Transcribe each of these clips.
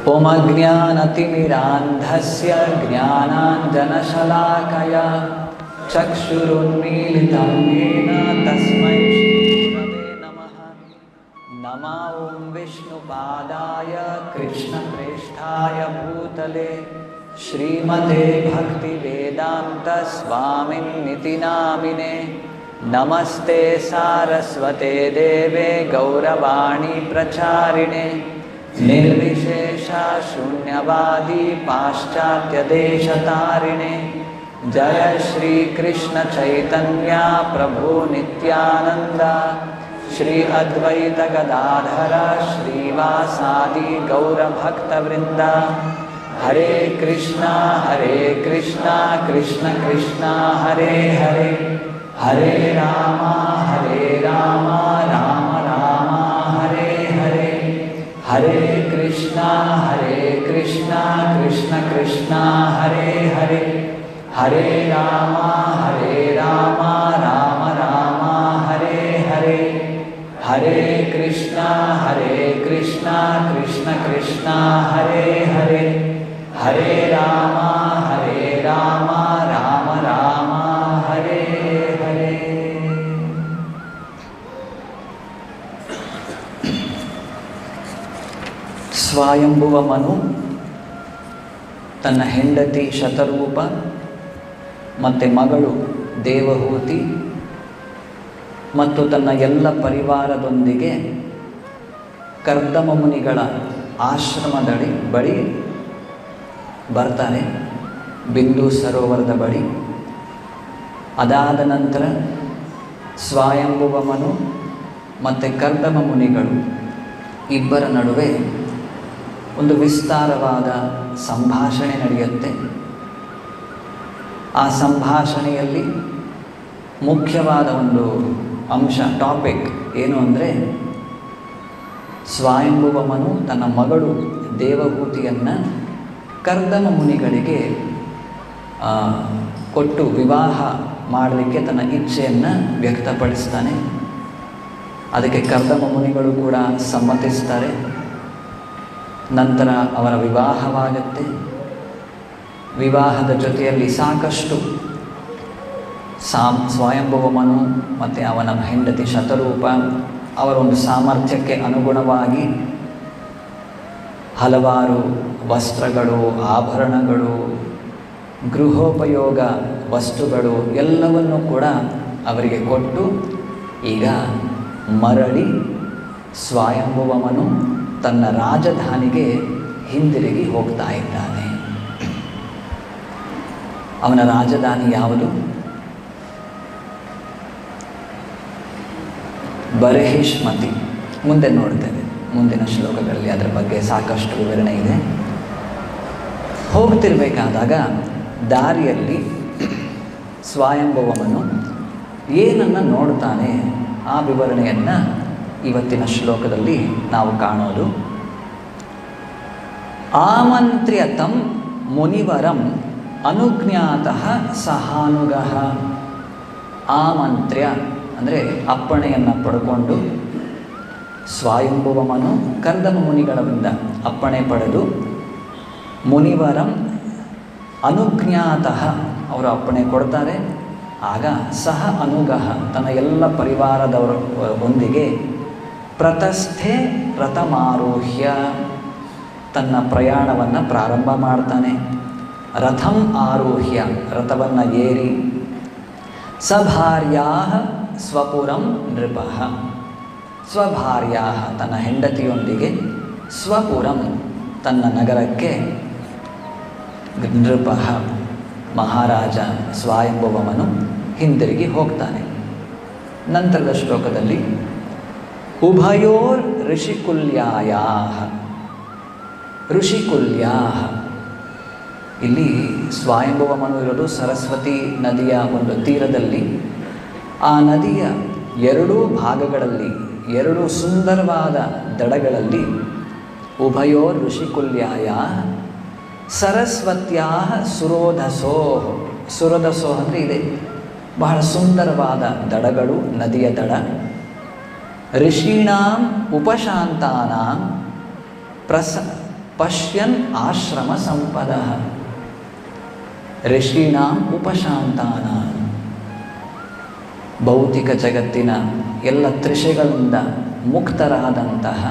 ओमज्ञानतिमिरान्धस्य ज्ञानाञ्जनशलाकया चक्षुरुन्मीलितं येन तस्मै श्रीगुरवे नमः। नमो ॐ विष्णुपादाय कृष्णप्रेष्ठाय भूतले श्रीमते भक्तिवेदान्तस्वामिन्निति नामिने। नमस्ते सारस्वते देवे गौरवाणी प्रचारिणे निर्विशेषा शून्यवादी पाश्चात्यदेशतारिणे। जय श्री कृष्ण चैतन्य प्रभु नित्यानंद श्री अद्वैत गदाधर श्रीवासादि गौरभक्तवृंद। हरे कृष्णा कृष्ण कृष्णा हरे हरे, हरे राम राम राम हरे हरे। हरे कृष्णा कृष्ण कृष्णा हरे हरे, हरे राम राम राम हरे हरे। हरे कृष्णा कृष्ण कृष्णा हरे हरे, हरे राम राम राम हरे हरे। ಸ್ವಯಂಭುವ ಮನು ತನ್ನ ಹೆಂಡತಿ ಶತರೂಪ ಮತ್ತು ಮಗಳು ದೇವಹೂತಿ ಮತ್ತು ತನ್ನ ಎಲ್ಲ ಪರಿವಾರದೊಂದಿಗೆ ಕರ್ದಮ ಮುನಿಗಳ ಆಶ್ರಮದ ಬಳಿ ಬರ್ತಾರೆ, ಬಿಂದು ಸರೋವರದ ಬಳಿ. ಅದಾದ ನಂತರ ಸ್ವಯಂಭುವ ಮನು ಮತ್ತು ಕರ್ದಮ ಮುನಿಗಳು ಇಬ್ಬರ ನಡುವೆ ಒಂದು ವಿಸ್ತಾರವಾದ ಸಂಭಾಷಣೆ ನಡೆಯುತ್ತೆ. ಆ ಸಂಭಾಷಣೆಯಲ್ಲಿ ಮುಖ್ಯವಾದ ಒಂದು ಅಂಶ, ಟಾಪಿಕ್ ಏನು ಅಂದರೆ, ಸ್ವಯಂಭುವ ಮನು ತನ್ನ ಮಗಳು ದೇವಹೂತಿಯನ್ನು ಕರ್ದಮ ಮುನಿಗಳಿಗೆ ಕೊಟ್ಟು ವಿವಾಹ ಮಾಡಲಿಕ್ಕೆ ತನ್ನ ಇಚ್ಛೆಯನ್ನು ವ್ಯಕ್ತಪಡಿಸ್ತಾನೆ. ಅದಕ್ಕೆ ಕರ್ದಮ ಮುನಿಗಳು ಕೂಡ ಸಮ್ಮತಿಸ್ತಾರೆ. ನಂತರ ಅವರ ವಿವಾಹವಾಗುತ್ತೆ. ವಿವಾಹದ ಜೊತೆಯಲ್ಲಿ ಸಾಕಷ್ಟು ಸ್ವಯಂಭುವ ಮನು ಮತ್ತು ಅವನ ಹೆಂಡತಿ ಶತರೂಪ ಅವರ ಒಂದು ಸಾಮರ್ಥ್ಯಕ್ಕೆ ಅನುಗುಣವಾಗಿ ಹಲವಾರು ವಸ್ತ್ರಗಳು, ಆಭರಣಗಳು, ಗೃಹೋಪಯೋಗ ವಸ್ತುಗಳು ಎಲ್ಲವನ್ನೂ ಕೂಡ ಅವರಿಗೆ ಕೊಟ್ಟು ಈಗ ಮರಳಿ ಸ್ವಯಂಭುವ ಮನು ತನ್ನ ರಾಜಧಾನಿಗೆ ಹಿಂದಿರುಗಿ ಹೋಗ್ತಾ ಇದ್ದಾನೆ. ಅವನ ರಾಜಧಾನಿ ಯಾವುದು? ಬರಹಿಷ್ಮತಿ. ಮುಂದೆ ನೋಡ್ತೇವೆ, ಮುಂದಿನ ಶ್ಲೋಕಗಳಲ್ಲಿ ಅದರ ಬಗ್ಗೆ ಸಾಕಷ್ಟು ವಿವರಣೆ ಇದೆ. ಹೋಗ್ತಿರ್ಬೇಕಾದಾಗ ದಾರಿಯಲ್ಲಿ ಸ್ವಯಂಭುವ ಮನು ಏನನ್ನು ನೋಡ್ತಾನೆ, ಆ ವಿವರಣೆಯನ್ನು ಇವತ್ತಿನ ಶ್ಲೋಕದಲ್ಲಿ ನಾವು ಕಾಣೋದು. ಆಮಂತ್ರ್ಯತಂ ಮುನಿವರಂ ಅನುಜ್ಞಾತಃ ಸಹಾನುಗಃ. ಆಮಂತ್ರ್ಯ ಅಂದರೆ ಅಪ್ಪಣೆಯನ್ನು ಪಡ್ಕೊಂಡು ಸ್ವಯಂಭುವ ಮನು ಕರ್ದಮ ಮುನಿಗಳಿಂದ ಅಪ್ಪಣೆ ಪಡೆದು ಮುನಿವರಂ ಅನುಜ್ಞಾತಃ ಅವರು ಅಪ್ಪಣೆ ಕೊಡ್ತಾರೆ. ಆಗ ಸಹ ಅನುಗಃ ತನ್ನ ಎಲ್ಲ ಪರಿವಾರದವರ ಒಂದಿಗೆ ಪ್ರತಸ್ಥೆ ರಥಮಾರೋಹ್ಯ ತನ್ನ ಪ್ರಯಾಣವನ್ನು ಪ್ರಾರಂಭ ಮಾಡ್ತಾನೆ. ರಥಂ ಆರೋಹ್ಯ ರಥವನ್ನು ಏರಿ ಸಭಾರ್ಯಾ ಸ್ವಪುರಂ ನೃಪಃ ಸ್ವಭಾರ್ಯಾ ತನ್ನ ಹೆಂಡತಿಯೊಂದಿಗೆ ಸ್ವಪುರಂ ತನ್ನ ನಗರಕ್ಕೆ ನೃಪಃ ಮಹಾರಾಜ ಸ್ವಯಂಭುವ ಮನು ಹಿಂದಿರುಗಿ ಹೋಗ್ತಾನೆ. ನಂತರದ ಶ್ಲೋಕದಲ್ಲಿ ಉಭಯೋರ್ ಋಷಿಕುಲ್ಯಾಯಾ ಋಷಿಕುಲ್ಯಾ, ಇಲ್ಲಿ ಸ್ವಯಂಭುವ ಮನು ಇರೋದು ಸರಸ್ವತಿ ನದಿಯ ಒಂದು ತೀರದಲ್ಲಿ. ಆ ನದಿಯ ಎರಡೂ ಭಾಗಗಳಲ್ಲಿ, ಎರಡು ಸುಂದರವಾದ ದಡಗಳಲ್ಲಿ ಉಭಯೋರ್ ಋಷಿಕುಲ್ಯಾಯ ಸರಸ್ವತ್ಯಾ ಸುರೋಧಸೋ. ಸುರೋಧಸೋ ಅಂದರೆ ಇದೆ, ಬಹಳ ಸುಂದರವಾದ ದಡಗಳು, ನದಿಯ ದಡ. ಋಷೀಣಾಂ ಉಪಶಾಂತಾನಾಂ ಪಶ್ಯನ್ ಆಶ್ರಮ ಸಂಪದ ಋಷೀಣಾಂ ಉಪಶಾಂತಾನಾಂ. ಭೌತಿಕ ಜಗತ್ತಿನ ಎಲ್ಲ ತೃಷೆಗಳಿಂದ ಮುಕ್ತರಾದಂತಹ,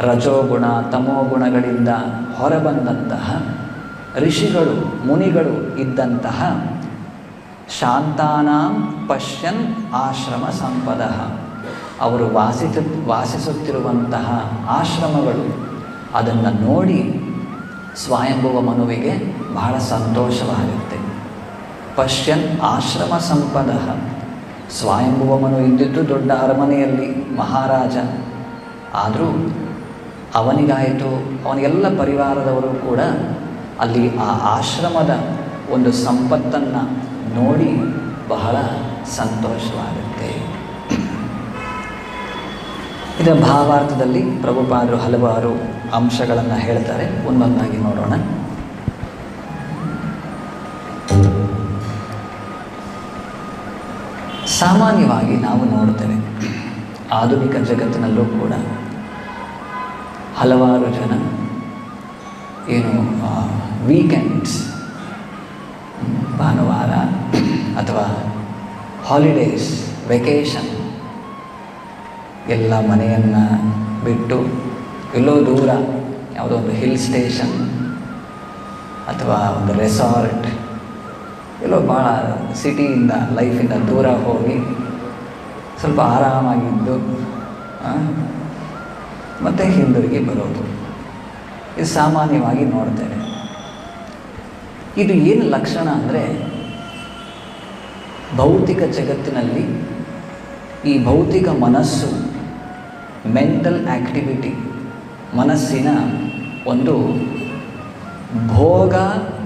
ರಜೋಗುಣ ತಮೋಗುಣಗಳಿಂದ ಹೊರಬಂದಂತಹ ಋಷಿಗಳು ಮುನಿಗಳು ಇದ್ದಂತಹ ಶಾಂತಾನಾಂ ಪಶ್ಯನ್ ಆಶ್ರಮ ಸಂಪದ, ಅವರು ವಾಸಿಸುತ್ತಿರುವಂತಹ ಆಶ್ರಮಗಳು ಅದನ್ನು ನೋಡಿ ಸ್ವಯಂಭುವ ಮನುವಿಗೆ ಬಹಳ ಸಂತೋಷವಾಗುತ್ತೆ. ಪಶ್ಯನ್ ಆಶ್ರಮ ಸಂಪದ, ಸ್ವಯಂಭುವ ಮನು ಇದ್ದಿದ್ದು ದೊಡ್ಡ ಅರಮನೆಯಲ್ಲಿ ಮಹಾರಾಜ. ಆದರೂ ಅವನಿಗಾಯಿತು, ಅವನಿಗೆಲ್ಲ ಪರಿವಾರದವರು ಕೂಡ ಅಲ್ಲಿ ಆ ಆಶ್ರಮದ ಒಂದು ಸಂಪತ್ತನ್ನು ನೋಡಿ ಬಹಳ ಸಂತೋಷವಾಗುತ್ತೆ. ಇದರ ಭಾವಾರ್ಥದಲ್ಲಿ ಪ್ರಭುಪಾದರು ಹಲವಾರು ಅಂಶಗಳನ್ನು ಹೇಳ್ತಾರೆ. ಒಂದೊಂದಾಗಿ ನೋಡೋಣ. ಸಾಮಾನ್ಯವಾಗಿ ನಾವು ನೋಡ್ತೇವೆ, ಆಧುನಿಕ ಜಗತ್ತಿನಲ್ಲೂ ಕೂಡ ಹಲವಾರು ಜನ ವೀಕೆಂಡ್ಸ್, ಭಾನುವಾರ ಅಥವಾ ಹಾಲಿಡೇಸ್, ವೆಕೇಷನ್ ಎಲ್ಲ ಮನೆಯನ್ನು ಬಿಟ್ಟು ಎಲ್ಲೋ ದೂರ ಯಾವುದೋ ಒಂದು ಹಿಲ್ ಸ್ಟೇಷನ್ ಅಥವಾ ಒಂದು ರೆಸಾರ್ಟ್, ಎಲ್ಲೋ ಭಾಳ ಸಿಟಿಯಿಂದ ಲೈಫಿಂದ ದೂರ ಹೋಗಿ ಸ್ವಲ್ಪ ಆರಾಮಾಗಿದ್ದು ಮತ್ತು ಹಿಂದಿರುಗಿ ಬರೋದು, ಇದು ಸಾಮಾನ್ಯವಾಗಿ ನೋಡ್ತೇವೆ. ಇದು ಏನು ಲಕ್ಷಣ ಅಂದರೆ, ಭೌತಿಕ ಜಗತ್ತಿನಲ್ಲಿ ಈ ಭೌತಿಕ ಮನಸ್ಸು, ಮೆಂಟಲ್ ಆ್ಯಕ್ಟಿವಿಟಿ, ಮನಸ್ಸಿನ ಒಂದು ಭೋಗ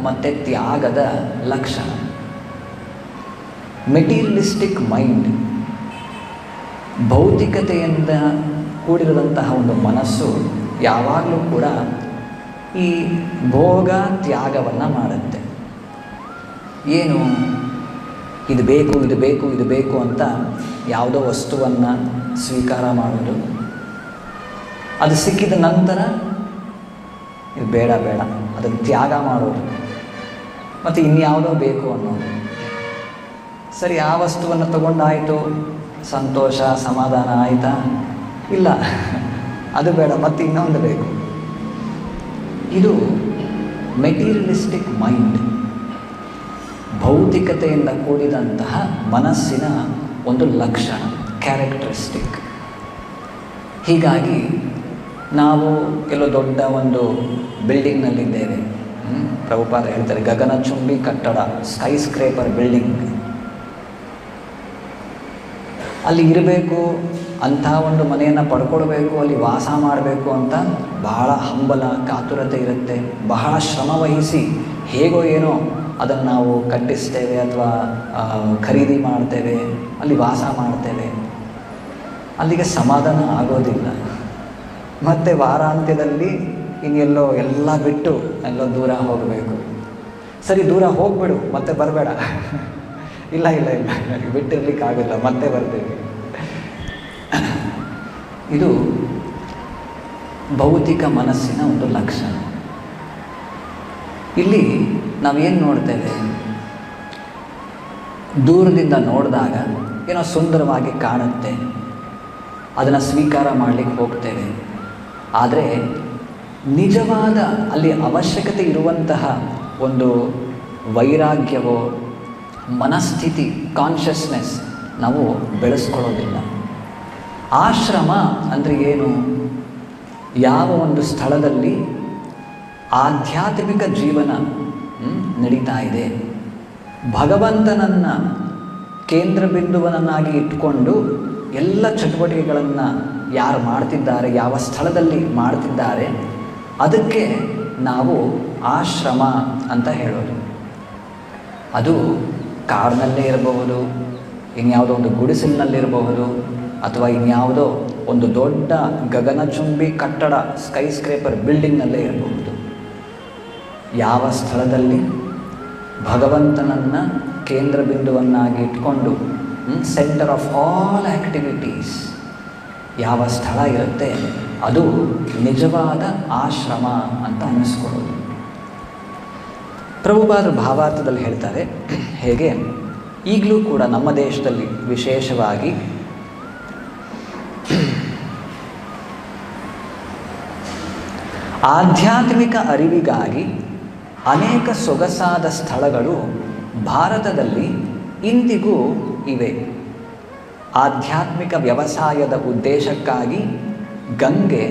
ಮತ್ತು ತ್ಯಾಗದ ಲಕ್ಷಣ. ಮೆಟೀರಿಯಲಿಸ್ಟಿಕ್ ಮೈಂಡ್, ಭೌತಿಕತೆಯಿಂದ ಕೂಡಿರುವಂತಹ ಒಂದು ಮನಸ್ಸು ಯಾವಾಗಲೂ ಕೂಡ ಈ ಭೋಗ ತ್ಯಾಗವನ್ನು ಮಾಡುತ್ತೆ. ಏನು ಇದು ಬೇಕು ಇದು ಬೇಕು ಇದು ಬೇಕು ಅಂತ ಯಾವುದೋ ವಸ್ತುವನ್ನು ಸ್ವೀಕಾರ ಮಾಡೋದು, ಅದು ಸಿಕ್ಕಿದ ನಂತರ ಇದು ಬೇಡ ಬೇಡ ಅದನ್ನು ತ್ಯಾಗ ಮಾಡೋದು, ಮತ್ತು ಇನ್ಯಾವುದೋ ಬೇಕು ಅನ್ನೋದು. ಸರಿ, ಆ ವಸ್ತುವನ್ನು ತಗೊಂಡಾಯಿತು, ಸಂತೋಷ ಸಮಾಧಾನ ಆಯಿತಾ? ಇಲ್ಲ, ಅದು ಬೇಡ, ಮತ್ತು ಇನ್ನೊಂದು ಬೇಕು. ಇದು ಮೆಟೀರಿಯಲಿಸ್ಟಿಕ್ ಮೈಂಡ್, ಭೌತಿಕತೆಯಿಂದ ಕೂಡಿದಂತಹ ಮನಸ್ಸಿನ ಒಂದು ಲಕ್ಷಣ, ಕ್ಯಾರೆಕ್ಟರಿಸ್ಟಿಕ್. ಹೀಗಾಗಿ ನಾವು ಎಲ್ಲೋ ದೊಡ್ಡ ಒಂದು ಬಿಲ್ಡಿಂಗ್ನಲ್ಲಿದ್ದೇವೆ. ಪ್ರಭುಪಾದ ಹೇಳ್ತಾರೆ, ಗಗನಚುಂಬಿ ಕಟ್ಟಡ, ಸ್ಕೈ ಸ್ಕ್ರೇಪರ್ ಬಿಲ್ಡಿಂಗ್, ಅಲ್ಲಿ ಇರಬೇಕು, ಅಂಥ ಒಂದು ಮನೆಯನ್ನು ಪಡ್ಕೊಳ್ಬೇಕು, ಅಲ್ಲಿ ವಾಸ ಮಾಡಬೇಕು ಅಂತ ಬಹಳ ಹಂಬಲ ಕಾತುರತೆ ಇರುತ್ತೆ. ಬಹಳ ಶ್ರಮವಹಿಸಿ ಹೇಗೋ ಏನೋ ಅದನ್ನು ನಾವು ಕಟ್ಟಿಸ್ತೇವೆ ಅಥವಾ ಖರೀದಿ ಮಾಡ್ತೇವೆ, ಅಲ್ಲಿ ವಾಸ ಮಾಡ್ತೇವೆ. ಅಲ್ಲಿಗೆ ಸಮಾಧಾನ ಆಗೋದಿಲ್ಲ. ಮತ್ತು ವಾರಾಂತ್ಯದಲ್ಲಿ ಇನ್ನೆಲ್ಲೋ ಎಲ್ಲ ಬಿಟ್ಟು ಎಲ್ಲೋ ದೂರ ಹೋಗಬೇಕು. ಸರಿ, ದೂರ ಹೋಗ್ಬಿಡು, ಮತ್ತೆ ಬರಬೇಡ. ಇಲ್ಲ ಇಲ್ಲ ಇಲ್ಲ, ಬಿಟ್ಟಿರ್ಲಿಕ್ಕಾಗಲ್ಲ, ಮತ್ತೆ ಬರ್ತೇವೆ. ಇದು ಭೌತಿಕ ಮನಸ್ಸಿನ ಒಂದು ಲಕ್ಷಣ. ಇಲ್ಲಿ ನಾವೇನು ನೋಡ್ತೇವೆ, ದೂರದಿಂದ ನೋಡಿದಾಗ ಏನೋ ಸುಂದರವಾಗಿ ಕಾಣುತ್ತೆ, ಅದನ್ನು ಸ್ವೀಕಾರ ಮಾಡಲಿಕ್ಕೆ ಹೋಗ್ತೇವೆ. ಆದರೆ ನಿಜವಾದ ಅಲ್ಲಿ ಅವಶ್ಯಕತೆ ಇರುವಂತಹ ಒಂದು ವೈರಾಗ್ಯವೋ ಮನಸ್ಥಿತಿ, ಕಾನ್ಷಿಯಸ್ನೆಸ್ ನಾವು ಬೆಳೆಸ್ಕೊಳ್ಳೋದಿಲ್ಲ. ಆಶ್ರಮ ಅಂದರೆ ಏನು? ಯಾವ ಒಂದು ಸ್ಥಳದಲ್ಲಿ ಆಧ್ಯಾತ್ಮಿಕ ಜೀವನ ನಡೀತಾ ಇದೆ, ಭಗವಂತನನ್ನು ಕೇಂದ್ರ ಬಿಂದುವನ್ನಾಗಿ ಇಟ್ಕೊಂಡು ಎಲ್ಲ ಚಟುವಟಿಕೆಗಳನ್ನು ಯಾರು ಮಾಡ್ತಿದ್ದಾರೆ, ಯಾವ ಸ್ಥಳದಲ್ಲಿ ಮಾಡ್ತಿದ್ದಾರೆ, ಅದಕ್ಕೆ ನಾವು ಆಶ್ರಮ ಅಂತ ಹೇಳೋದು. ಅದು ಕಾರ್ನಲ್ಲೇ ಇರಬಹುದು, ಇನ್ಯಾವುದೋ ಒಂದು ಗುಡಿಸಲಿನಲ್ಲಿರಬಹುದು, ಅಥವಾ ಇನ್ಯಾವುದೋ ಒಂದು ದೊಡ್ಡ ಗಗನಚುಂಬಿ ಕಟ್ಟಡ, ಸ್ಕೈ ಸ್ಕ್ರೇಪರ್ ಬಿಲ್ಡಿಂಗ್ನಲ್ಲೇ ಇರಬಹುದು. ಯಾವ ಸ್ಥಳದಲ್ಲಿ ಭಗವಂತನನ್ನು ಕೇಂದ್ರ ಬಿಂದುವನ್ನಾಗಿ ಇಟ್ಕೊಂಡು, ಸೆಂಟರ್ ಆಫ್ ಆಲ್ ಆ್ಯಕ್ಟಿವಿಟೀಸ್, ಯಾವ ಸ್ಥಳ ಇರುತ್ತೆ ಅದು ನಿಜವಾದ ಆಶ್ರಮ ಅಂತ ಅನ್ನಿಸ್ಕೊಳ್ಳೋದು. ಪ್ರಭುಪಾದರು ಭಾವಾರ್ಥದಲ್ಲಿ ಹೇಳ್ತಾರೆ ಹೇಗೆ, ಈಗಲೂ ಕೂಡ ನಮ್ಮ ದೇಶದಲ್ಲಿ ವಿಶೇಷವಾಗಿ ಆಧ್ಯಾತ್ಮಿಕ ಅರಿವಿಗಾಗಿ ಅನೇಕ ಸೊಗಸಾದ ಸ್ಥಳಗಳು ಭಾರತದಲ್ಲಿ ಇಂದಿಗೂ ಇವೆ. ಆಧ್ಯಾತ್ಮಿಕ ವ್ಯವಸಾಯದ ಉದ್ದೇಶಕ್ಕಾಗಿ ಗಂಗೆ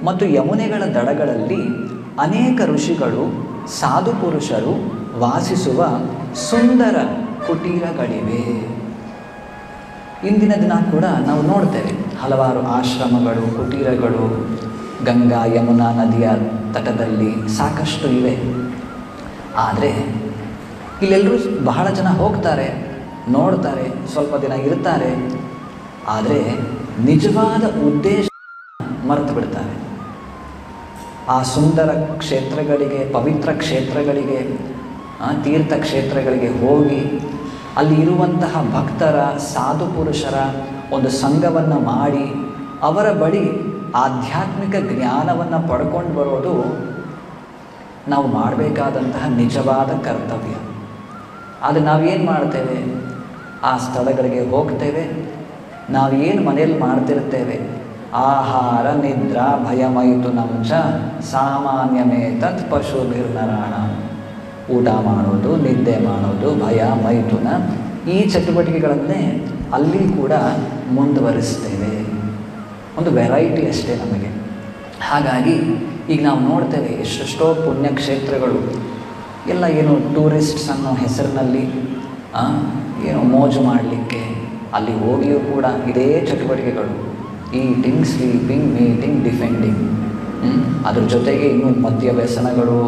ಮತ್ತು ಯಮುನೆಗಳ ದಡಗಳಲ್ಲಿ ಅನೇಕ ಋಷಿಗಳು ಸಾಧು ಪುರುಷರು ವಾಸಿಸುವ ಸುಂದರ ಕುಟೀರಗಳಿವೆ. ಇಂದಿನ ದಿನ ಕೂಡ ನಾವು ನೋಡ್ತೇವೆ ಹಲವಾರು ಆಶ್ರಮಗಳು, ಕುಟೀರಗಳು ಗಂಗಾ ಯಮುನಾ ನದಿಯ ತಟದಲ್ಲಿ ಸಾಕಷ್ಟು ಇವೆ. ಆದರೆ ಇಲ್ಲೆಲ್ಲರೂ ಬಹಳ ಜನ ಹೋಗ್ತಾರೆ, ನೋಡ್ತಾರೆ, ಸ್ವಲ್ಪ ದಿನ ಇರ್ತಾರೆ, ಆದರೆ ನಿಜವಾದ ಉದ್ದೇಶ ಮರೆತು ಬಿಡ್ತಾರೆ. ಆ ಸುಂದರ ಕ್ಷೇತ್ರಗಳಿಗೆ, ಪವಿತ್ರ ಕ್ಷೇತ್ರಗಳಿಗೆ, ತೀರ್ಥ ಕ್ಷೇತ್ರಗಳಿಗೆ ಹೋಗಿ ಅಲ್ಲಿ ಇರುವಂತಹ ಭಕ್ತರ, ಸಾಧು ಪುರುಷರ ಒಂದು ಸಂಘವನ್ನು ಮಾಡಿ ಅವರ ಬಳಿ ಆಧ್ಯಾತ್ಮಿಕ ಜ್ಞಾನವನ್ನು ಪಡ್ಕೊಂಡು ಬರೋದು ನಾವು ಮಾಡಬೇಕಾದಂತಹ ನಿಜವಾದ ಕರ್ತವ್ಯ. ಆದರೆ ನಾವೇನು ಮಾಡ್ತೇವೆ, ಆ ಸ್ಥಳಗಳಿಗೆ ಹೋಗ್ತೇವೆ, ನಾವೇನು ಮನೆಯಲ್ಲಿ ಮಾಡ್ತಿರ್ತೇವೆ, ಆಹಾರ ನಿದ್ರಾ ಭಯಮೈಥುನಂ ಚ ಸಾಮಾನ್ಯಮೇ ತತ್ ಪಶುಭಿರ್ನರಾಣ. ಊಟ ಮಾಡೋದು, ನಿದ್ದೆ ಮಾಡೋದು, ಭಯ ಮೈಥುನ, ಈ ಚಟುವಟಿಕೆಗಳನ್ನೇ ಅಲ್ಲಿ ಕೂಡ ಮುಂದುವರಿಸ್ತೇವೆ. ಒಂದು ವೆರೈಟಿ ಅಷ್ಟೇ ನಮಗೆ. ಹಾಗಾಗಿ ಈಗ ನಾವು ನೋಡ್ತೇವೆ ಎಷ್ಟೆಷ್ಟೋ ಪುಣ್ಯಕ್ಷೇತ್ರಗಳು ಎಲ್ಲ ಏನು ಟೂರಿಸ್ಟ್ಸ್ ಅನ್ನೋ ಹೆಸರಿನಲ್ಲಿ ಏನು ಮೋಜು ಮಾಡಲಿಕ್ಕೆ ಅಲ್ಲಿ ಹೋಗಿಯೂ ಕೂಡ ಇದೇ ಚಟುವಟಿಕೆಗಳು, ಈಟಿಂಗ್, ಸ್ಲೀಪಿಂಗ್, ಮೀಟಿಂಗ್, ಡಿಫೆಂಡಿಂಗ್. ಅದ್ರ ಜೊತೆಗೆ ಇನ್ನೂ ಮದ್ಯ ವ್ಯಸನಗಳು,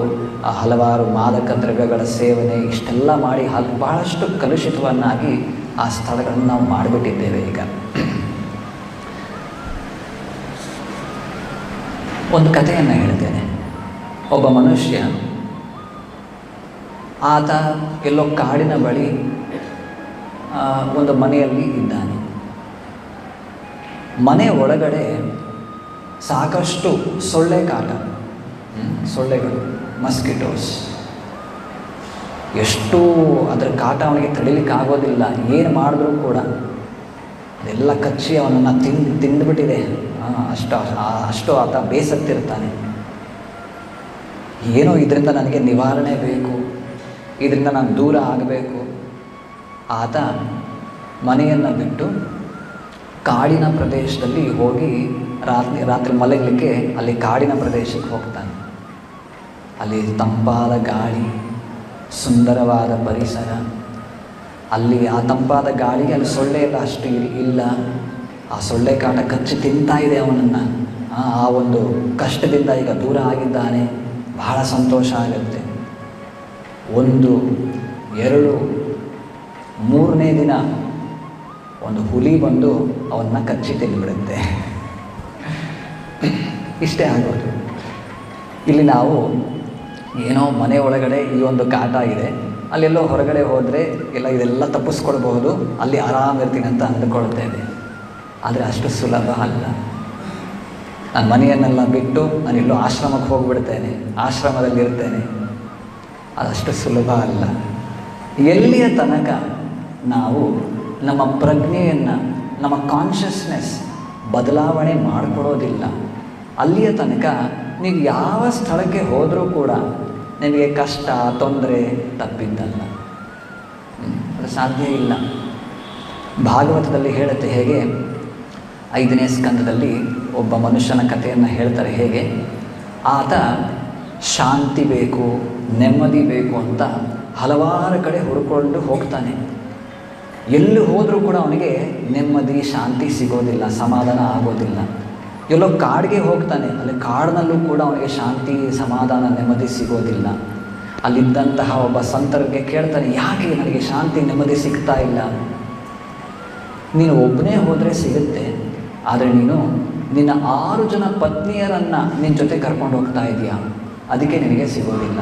ಹಲವಾರು ಮಾದಕ ದ್ರವ್ಯಗಳ ಸೇವನೆ, ಇಷ್ಟೆಲ್ಲ ಮಾಡಿ ಬಹಳಷ್ಟು ಕಲುಷಿತವನ್ನಾಗಿ ಆ ಸ್ಥಳಗಳನ್ನು ನಾವು ಮಾಡಿಬಿಟ್ಟಿದ್ದೇವೆ. ಈಗ ಒಂದು ಕಥೆಯನ್ನು ಹೇಳ್ತೇನೆ. ಒಬ್ಬ ಮನುಷ್ಯ, ಆತ ಎಲ್ಲೋ ಕಾಡಿನ ಬಳಿ ಒಂದು ಮನೆಯಲ್ಲಿ ಇದ್ದಾನೆ. ಮನೆ ಒಳಗಡೆ ಸಾಕಷ್ಟು ಸೊಳ್ಳೆ ಕಾಟ, ಸೊಳ್ಳೆಗಳು, ಮಸ್ಕಿಟೋಸ್. ಎಷ್ಟು ಅದರ ಕಾಟ ಅವನಿಗೆ ತಡಿಲಿಕ್ಕಾಗೋದಿಲ್ಲ. ಏನು ಮಾಡಿದ್ರೂ ಕೂಡ ಅದೆಲ್ಲ ಕಚ್ಚಿ ಅವನನ್ನು ತಿಂದುಬಿಟ್ಟಿದೆ. ಅಷ್ಟು ಆತ ಬೇಸತ್ತಿರ್ತಾನೆ. ಏನೋ ಇದರಿಂದ ನನಗೆ ನಿವಾರಣೆ ಬೇಕು, ಇದರಿಂದ ನಾನು ದೂರ ಆಗಬೇಕು. ಆತ ಮನೆಯನ್ನು ಬಿಟ್ಟು ಕಾಡಿನ ಪ್ರದೇಶದಲ್ಲಿ ಹೋಗಿ ರಾತ್ರಿ ಮಲಗಲಿಕ್ಕೆ ಅಲ್ಲಿ ಕಾಡಿನ ಪ್ರದೇಶಕ್ಕೆ ಹೋಗ್ತಾನೆ. ಅಲ್ಲಿ ತಂಪಾದ ಗಾಳಿ, ಸುಂದರವಾದ ಪರಿಸರ. ಅಲ್ಲಿ ಆ ತಂಪಾದ ಗಾಳಿಗೆ ಅಲ್ಲಿ ಸೊಳ್ಳೆ ಎಲ್ಲ ಅಷ್ಟು ಇಲ್ಲ. ಆ ಸೊಳ್ಳೆ ಕಾಟ ಕಚ್ಚಿ ತಿಂತಾ ಇದೆ ಅವನನ್ನು. ಆ ಒಂದು ಕಷ್ಟದಿಂದ ಈಗ ದೂರ ಆಗಿದ್ದಾನೆ. ಬಹಳ ಸಂತೋಷ ಆಗುತ್ತೆ. 1, 2, 3ನೇ ದಿನ ಒಂದು ಹುಲಿ ಬಂದು ಅವನ್ನ ಕಚ್ಚಿ ತಿಂದುಬಿಡುತ್ತೆ. ಇಷ್ಟೇ ಆಗೋದು. ಇಲ್ಲಿ ನಾವು ಏನೋ ಮನೆ ಒಳಗಡೆ ಈ ಒಂದು ಕಾಟ ಇದೆ, ಅಲ್ಲೆಲ್ಲೋ ಹೊರಗಡೆ ಹೋದರೆ ಇದೆಲ್ಲ ತಪ್ಪಿಸ್ಕೊಳ್ಬಹುದು, ಅಲ್ಲಿ ಆರಾಮಿರ್ತೀನಿ ಅಂತ ಅಂದುಕೊಳ್ತೇವೆ. ಆದರೆ ಅಷ್ಟು ಸುಲಭ ಅಲ್ಲ. ನಾನು ಮನೆಯನ್ನೆಲ್ಲ ಬಿಟ್ಟು ನಾನೆಲ್ಲೋ ಆಶ್ರಮಕ್ಕೆ ಹೋಗಿಬಿಡ್ತೇನೆ, ಆಶ್ರಮದಲ್ಲಿರ್ತೇನೆ, ಅದಷ್ಟು ಸುಲಭ ಅಲ್ಲ. ಎಲ್ಲಿಯ ತನಕ ನಾವು ನಮ್ಮ ಪ್ರಜ್ಞೆಯನ್ನು, ನಮ್ಮ ಕಾನ್ಷಿಯಸ್ನೆಸ್ ಬದಲಾವಣೆ ಮಾಡಿಕೊಡೋದಿಲ್ಲ, ಅಲ್ಲಿಯ ತನಕ ನೀವು ಯಾವ ಸ್ಥಳಕ್ಕೆ ಹೋದರೂ ಕೂಡ ನಿಮಗೆ ಕಷ್ಟ, ತೊಂದರೆ ತಪ್ಪಿದ್ದಲ್ಲ. ಅದು ಸಾಧ್ಯ ಇಲ್ಲ. ಭಾಗವತದಲ್ಲಿ ಹೇಳುತ್ತೆ ಹೇಗೆ, 5ನೇ ಸ್ಕಂದದಲ್ಲಿ ಒಬ್ಬ ಮನುಷ್ಯನ ಕಥೆಯನ್ನು ಹೇಳ್ತಾರೆ. ಹೇಗೆ ಆತ ಶಾಂತಿ ಬೇಕು, ನೆಮ್ಮದಿ ಬೇಕು ಅಂತ ಹಲವಾರು ಕಡೆ ಹುಡುಕೊಂಡು ಹೋಗ್ತಾನೆ. ಎಲ್ಲಿ ಹೋದರೂ ಕೂಡ ಅವನಿಗೆ ನೆಮ್ಮದಿ, ಶಾಂತಿ ಸಿಗೋದಿಲ್ಲ, ಸಮಾಧಾನ ಆಗೋದಿಲ್ಲ. ಎಲ್ಲೋ ಕಾಡಿಗೆ ಹೋಗ್ತಾನೆ, ಅಲ್ಲಿ ಕಾಡಿನಲ್ಲೂ ಕೂಡ ಅವನಿಗೆ ಶಾಂತಿ, ಸಮಾಧಾನ, ನೆಮ್ಮದಿ ಸಿಗೋದಿಲ್ಲ. ಅಲ್ಲಿದ್ದಂತಹ ಒಬ್ಬ ಸಂತರಿಗೆ ಕೇಳ್ತಾನೆ, ಯಾಕೆ ನನಗೆ ಶಾಂತಿ, ನೆಮ್ಮದಿ ಸಿಗ್ತಾ ಇಲ್ಲ? ನೀನು ಒಬ್ಬನೇ ಹೋದರೆ ಸಿಗುತ್ತೆ, ಆದರೆ ನೀನು ನಿನ್ನ 6 ಜನ ಪತ್ನಿಯರನ್ನು ನಿನ್ನ ಜೊತೆ ಕರ್ಕೊಂಡು ಹೋಗ್ತಾ ಇದೆಯಾ, ಅದಕ್ಕೆ ನಿನಗೆ ಸಿಗೋದಿಲ್ಲ.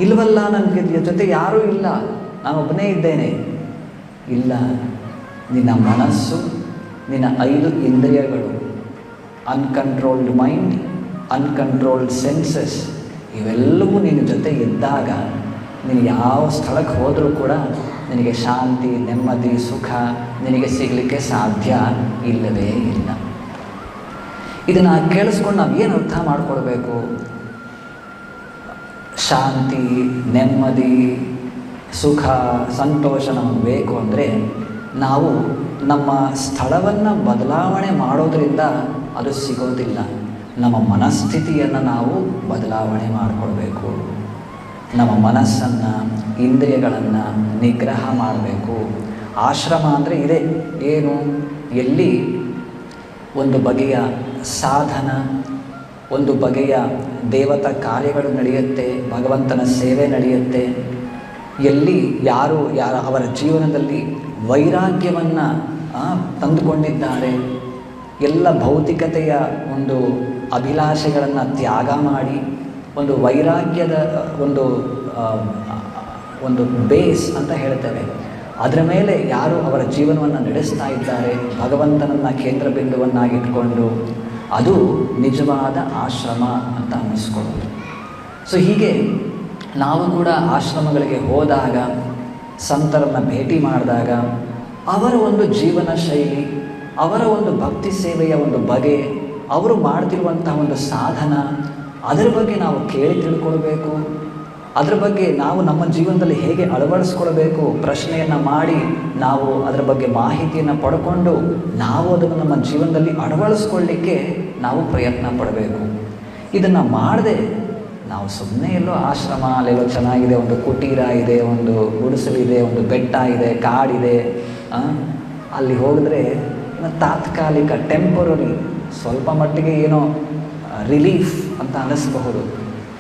ಇಲ್ವಲ್ಲ, ನನಗೆ ಜೊತೆ ಯಾರೂ ಇಲ್ಲ, ನಾನೊಬ್ಬನೇ ಇದ್ದೇನೆ. ಇಲ್ಲ, ನಿನ್ನ ಮನಸ್ಸು, ನಿನ್ನ 5 ಇಂದ್ರಿಯಗಳು ಅನ್ಕಂಟ್ರೋಲ್ಡ್ ಮೈಂಡ್, ಅನ್ಕಂಟ್ರೋಲ್ಡ್ ಸೆನ್ಸಸ್ ಇವೆಲ್ಲವೂ ನಿನ್ನ ಜೊತೆ ಇದ್ದಾಗ ನೀನು ಯಾವ ಸ್ಥಳಕ್ಕೆ ಹೋದರೂ ಕೂಡ ನಿನಗೆ ಶಾಂತಿ, ನೆಮ್ಮದಿ, ಸುಖ ನಿನಗೆ ಸಿಗಲಿಕ್ಕೆ ಸಾಧ್ಯ ಇಲ್ಲವೇ ಇಲ್ಲ. ಇದನ್ನು ಕೇಳಿಸ್ಕೊಂಡು ನಾವು ಏನು ಅರ್ಥ ಮಾಡಿಕೊಳ್ಬೇಕು? ಶಾಂತಿ, ನೆಮ್ಮದಿ, ಸುಖ, ಸಂತೋಷ ನಮಗೆ ಬೇಕು ಅಂದರೆ ನಾವು ನಮ್ಮ ಸ್ಥಳವನ್ನು ಬದಲಾವಣೆ ಮಾಡೋದರಿಂದ ಅದು ಸಿಗೋದಿಲ್ಲ. ನಮ್ಮ ಮನಸ್ಥಿತಿಯನ್ನು ನಾವು ಬದಲಾವಣೆ ಮಾಡಿಕೊಳ್ಬೇಕು. ನಮ್ಮ ಮನಸ್ಸನ್ನು, ಇಂದ್ರಿಯಗಳನ್ನು ನಿಗ್ರಹ ಮಾಡಬೇಕು. ಆಶ್ರಮ ಅಂದರೆ ಇದೆ. ಏನು? ಎಲ್ಲಿ ಒಂದು ಬಗೆಯ ಸಾಧನ, ಒಂದು ಬಗೆಯ ದೇವತಾ ಕಾರ್ಯಗಳು ನಡೆಯುತ್ತೆ, ಭಗವಂತನ ಸೇವೆ ನಡೆಯುತ್ತೆ, ಎಲ್ಲಿ ಯಾರು ಅವರ ಜೀವನದಲ್ಲಿ ವೈರಾಗ್ಯವನ್ನು ತಂದುಕೊಂಡಿದ್ದಾರೆ, ಎಲ್ಲ ಭೌತಿಕತೆಯ ಒಂದು ಅಭಿಲಾಷೆಗಳನ್ನು ತ್ಯಾಗ ಮಾಡಿ ಒಂದು ವೈರಾಗ್ಯದ ಒಂದು ಬೇಸ್ ಅಂತ ಹೇಳ್ತೇವೆ, ಅದರ ಮೇಲೆ ಯಾರು ಅವರ ಜೀವನವನ್ನು ನಡೆಸ್ತಾ ಇದ್ದಾರೆ, ಭಗವಂತನನ್ನು ಕೇಂದ್ರ ಬಿಂದುವನ್ನಾಗಿಟ್ಕೊಂಡು, ಅದು ನಿಜವಾದ ಆಶ್ರಮ ಅಂತ ಅನ್ನಿಸ್ಕೊಳ್ಳೋದು. ಸೊ ಹೀಗೆ ನಾವು ಕೂಡ ಆಶ್ರಮಗಳಿಗೆ ಹೋದಾಗ, ಸಂತರನ್ನು ಭೇಟಿ ಮಾಡಿದಾಗ, ಅವರ ಒಂದು ಜೀವನ ಶೈಲಿ, ಅವರ ಒಂದು ಭಕ್ತಿ ಸೇವೆಯ ಒಂದು ಬಗೆ, ಅವರು ಮಾಡ್ತಿರುವಂತಹ ಒಂದು ಸಾಧನ, ಅದರ ಬಗ್ಗೆ ನಾವು ಕೇಳಿ ತಿಳ್ಕೊಳ್ಬೇಕು. ಅದರ ಬಗ್ಗೆ ನಾವು ನಮ್ಮ ಜೀವನದಲ್ಲಿ ಹೇಗೆ ಅಳವಡಿಸ್ಕೊಳ್ಬೇಕು, ಪ್ರಶ್ನೆಯನ್ನು ಮಾಡಿ ನಾವು ಅದರ ಬಗ್ಗೆ ಮಾಹಿತಿಯನ್ನು ಪಡ್ಕೊಂಡು ನಾವು ಅದನ್ನು ನಮ್ಮ ಜೀವನದಲ್ಲಿ ಅಳವಡಿಸ್ಕೊಳ್ಳಿಕ್ಕೆ ನಾವು ಪ್ರಯತ್ನ ಪಡಬೇಕು. ಇದನ್ನು ಮಾಡದೆ ನಾವು ಸುಮ್ಮನೆ ಎಲ್ಲೋ ಆಶ್ರಮ, ಅಲ್ಲೆಲ್ಲೋ ಚೆನ್ನಾಗಿದೆ, ಒಂದು ಕುಟೀರ ಇದೆ, ಒಂದು ಗುಡಿಸಲಿದೆ, ಒಂದು ಬೆಟ್ಟ ಇದೆ, ಕಾಡಿದೆ, ಅಲ್ಲಿ ಹೋಗಿದ್ರೆ ತಾತ್ಕಾಲಿಕ, ಟೆಂಪರರಿ, ಸ್ವಲ್ಪ ಮಟ್ಟಿಗೆ ಏನೋ ರಿಲೀಫ್ ಅಂತ ಅನ್ನಿಸಬಹುದು.